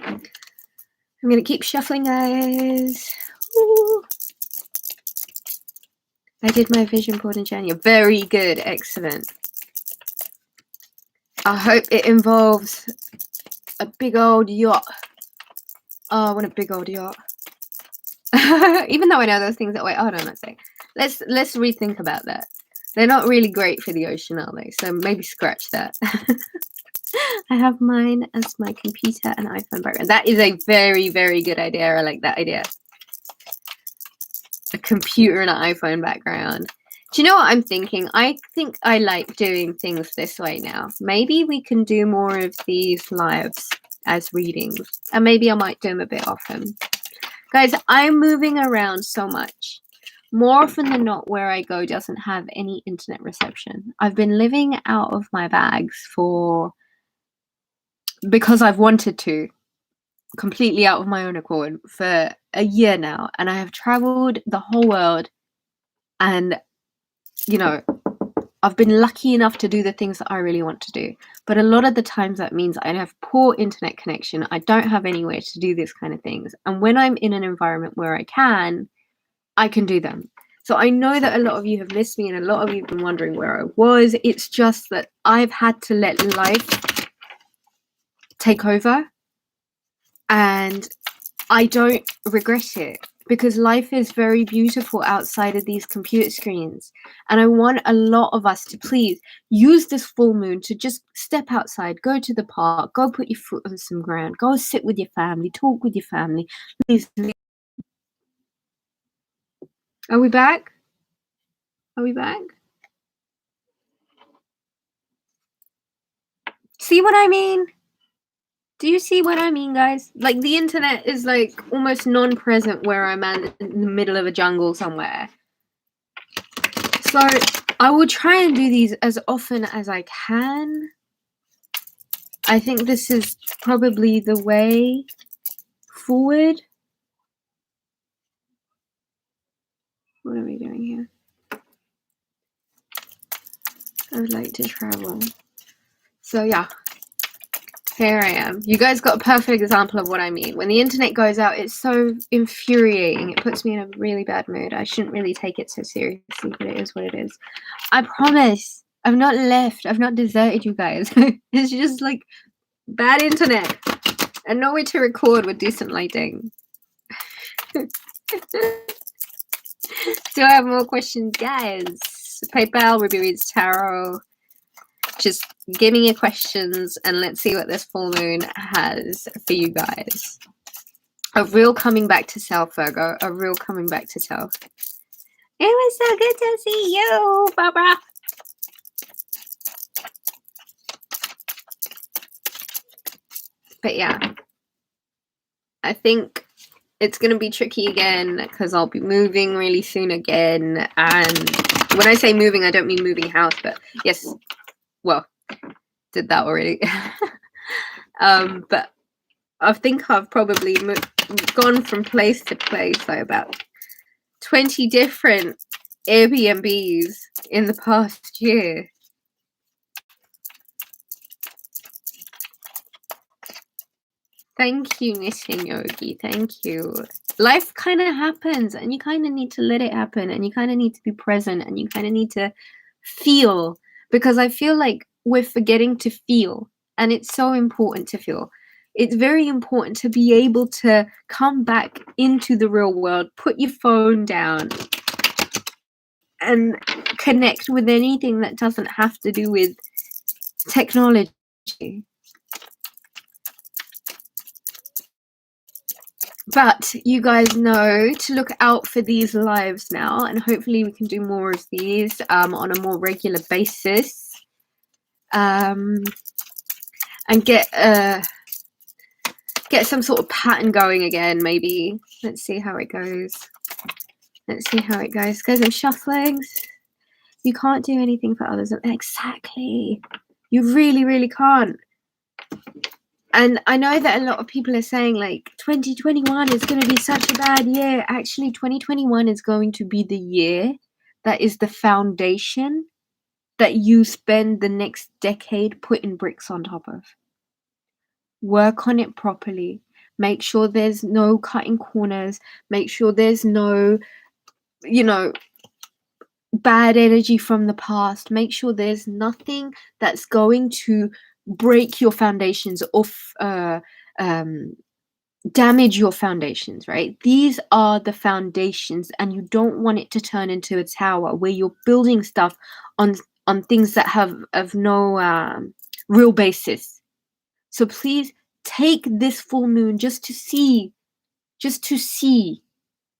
I'm going to keep shuffling, guys. Ooh. I did my vision board in January. Very good. Excellent. I hope it involves a big old yacht. Oh, I want a big old yacht. Even though I know those things that way. Hold on a second. Let's rethink about that. They're not really great for the ocean, are they? So maybe scratch that. I have mine as my computer and iPhone background. That is a very, very good idea. I like that idea. A computer and an iPhone background. Do you know what I'm thinking? I think I like doing things this way now. Maybe we can do more of these lives as readings. And maybe I might do them a bit often. Guys, I'm moving around so much. More often than not, where I go doesn't have any internet reception. I've been living out of my bags because I've wanted to, completely out of my own accord, for a year now. And I have traveled the whole world. And, you know, I've been lucky enough to do the things that I really want to do. But a lot of the times that means I have poor internet connection. I don't have anywhere to do this kind of things. And when I'm in an environment where I can do them. So I know that a lot of you have missed me and a lot of you have been wondering where I was. It's just that I've had to let life take over. And I don't regret it. Because life is very beautiful outside of these computer screens. And I want a lot of us to please use this full moon to just step outside, go to the park, go put your foot on some ground, go sit with your family, talk with your family. Please Are we back? Are we back? See what I mean? Do you see what I mean, guys? Like, the internet is like almost non-present where I'm at, in the middle of a jungle somewhere. So I will try and do these as often as I can. I think this is probably the way forward. What are we doing here? I would like to travel. So yeah, here I am. You guys got a perfect example of what I mean. When the internet goes out, it's so infuriating. It puts me in a really bad mood. I shouldn't really take it so seriously, but it is what it is. I promise, I've not left. I've not deserted you guys. It's just like bad internet and nowhere to record with decent lighting. Do I have more questions, guys? PayPal, Ruby Reads Tarot. Just give me your questions and let's see what this full moon has for you guys. A real coming back to self, Virgo. A real coming back to self. It was so good to see you, Barbara. But yeah, I think it's going to be tricky again because I'll be moving really soon again. And when I say moving, I don't mean moving house, but yes, well, did that already. But I think I've probably gone from place to place, like about 20 different Airbnbs in the past year. Thank you, Missing Yogi. Thank you. Life kind of happens and you kind of need to let it happen and you kind of need to be present and you kind of need to feel, because I feel like we're forgetting to feel, and it's so important to feel. It's very important to be able to come back into the real world, put your phone down and connect with anything that doesn't have to do with technology. But you guys know to look out for these lives now, and hopefully we can do more of these on a more regular basis, and get some sort of pattern going again. Maybe let's see how it goes. Let's see how it goes. Guys, I'm shuffling. You can't do anything for others. Exactly. You really, really can't. And I know that a lot of people are saying like 2021 is going to be such a bad year. Actually, 2021 is going to be the year that is the foundation that you spend the next decade putting bricks on top of. Work on it properly. Make sure there's no cutting corners. Make sure there's no, bad energy from the past. Make sure there's nothing that's going to break your foundations or damage your foundations, right? These are the foundations, and you don't want it to turn into a tower where you're building stuff on things that have no real basis. So please take this full moon just to see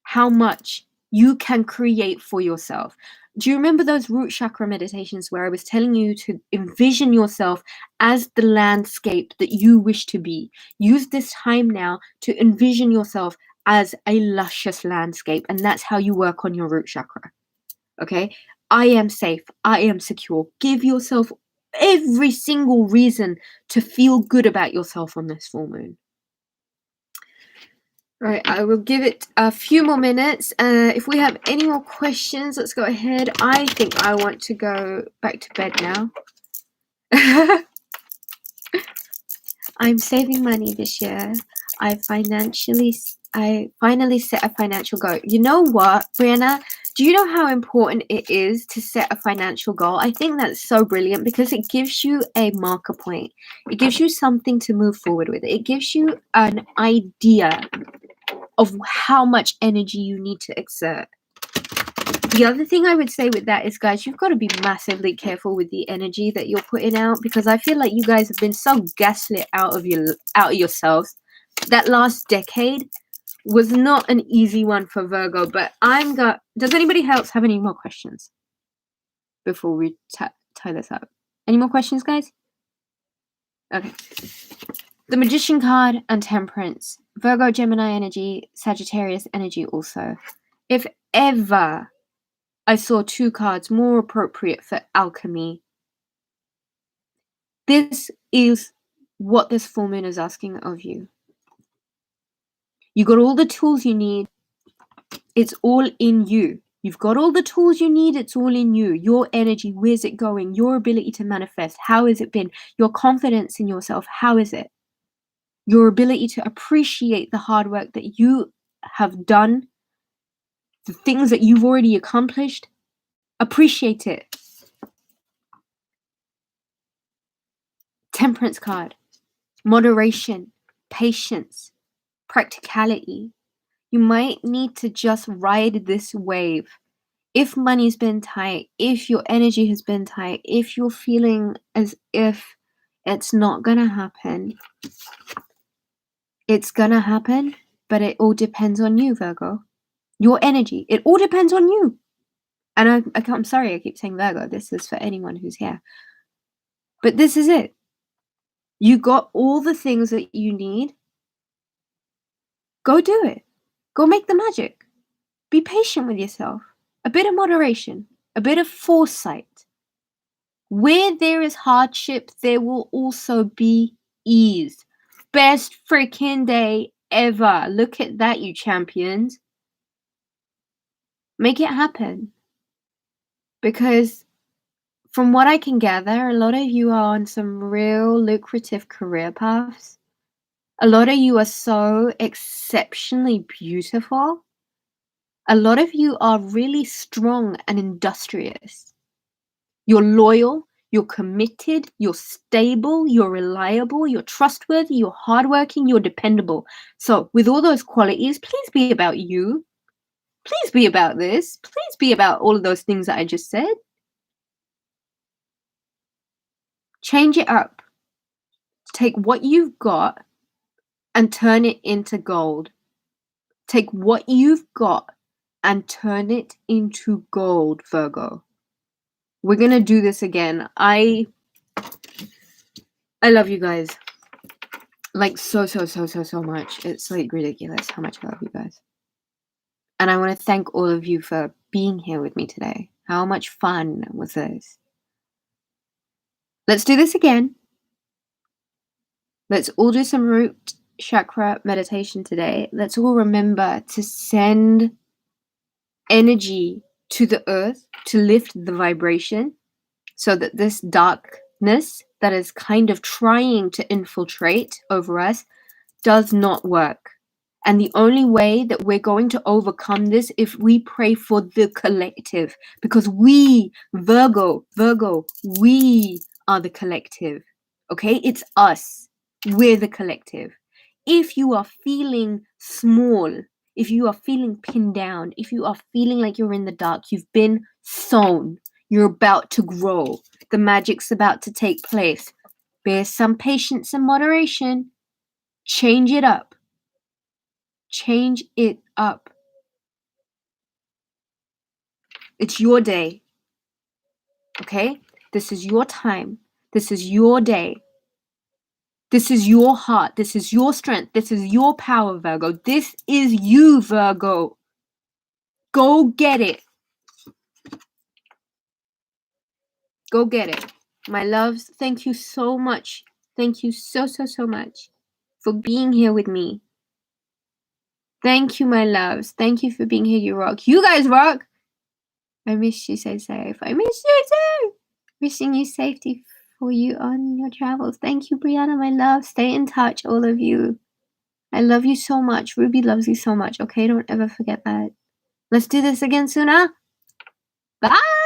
how much you can create for yourself. Do you remember those root chakra meditations where I was telling you to envision yourself as the landscape that you wish to be? Use this time now to envision yourself as a luscious landscape, and that's how you work on your root chakra. Okay? I am safe. I am secure. Give yourself every single reason to feel good about yourself on this full moon. Right, I will give it a few more minutes. If we have any more questions, let's go ahead. I think I want to go back to bed now. I'm saving money this year. I finally set a financial goal. You know what, Brianna? Do you know how important it is to set a financial goal? I think that's so brilliant because it gives you a marker point. It gives you something to move forward with. It gives you an idea of how much energy you need to exert. The other thing I would say with that is, guys, you've got to be massively careful with the energy that you're putting out, because I feel like you guys have been so gaslit out of yourselves that last decade was not an easy one for Virgo, but does anybody else have any more questions before we tie this up? Any more questions, guys? Okay. The Magician card and Temperance. Virgo, Gemini energy, Sagittarius energy also. If ever I saw two cards more appropriate for alchemy, this is what this full moon is asking of you. You got all the tools you need. It's all in you. You've got all the tools you need. It's all in you. Your energy, where's it going? Your ability to manifest, how has it been? Your confidence in yourself, how is it? Your ability to appreciate the hard work that you have done, the things that you've already accomplished, appreciate it. Temperance card, moderation, patience, practicality. You might need to just ride this wave. If money's been tight, if your energy has been tight, if you're feeling as if it's not gonna happen, it's gonna happen, but it all depends on you, Virgo. Your energy, it all depends on you. And I'm sorry I keep saying Virgo, this is for anyone who's here. But this is it. You got all the things that you need. Go do it. Go make the magic. Be patient with yourself. A bit of moderation, a bit of foresight. Where there is hardship, there will also be ease. Best freaking day ever. Look at that, you champions. Make it happen. Because from what I can gather, a lot of you are on some real lucrative career paths. A lot of you are so exceptionally beautiful. A lot of you are really strong and industrious. You're loyal, you're committed, you're stable, you're reliable, you're trustworthy, you're hardworking, you're dependable. So with all those qualities, please be about you. Please be about this. Please be about all of those things that I just said. Change it up. Take what you've got and turn it into gold. Take what you've got and turn it into gold, Virgo. We're going to do this again. I love you guys. Like so much. It's like ridiculous how much I love you guys. And I want to thank all of you for being here with me today. How much fun was this? Let's do this again. Let's all do some root chakra meditation today. Let's all remember to send energy to the earth to lift the vibration so that this darkness that is kind of trying to infiltrate over us does not work. And the only way that we're going to overcome this if we pray for the collective, because we, Virgo, we are the collective. Okay? It's us. We're the collective. If you are feeling small, if you are feeling pinned down, if you are feeling like you're in the dark, you've been sown, you're about to grow, the magic's about to take place. Bear some patience and moderation. Change it up. Change it up. It's your day. Okay? This is your time. This is your day. This is your heart. This is your strength. This is your power, Virgo. This is you, Virgo. Go get it. Go get it. My loves, thank you so much. Thank you so much for being here with me. Thank you, my loves. Thank you for being here. You rock. You guys rock. I miss you so safe. I miss you too. Wishing you safety for you on your travels. Thank you, Brianna, my love. Stay in touch, all of you. I love you so much. Ruby loves you so much. Okay, don't ever forget that. Let's do this again sooner. Bye.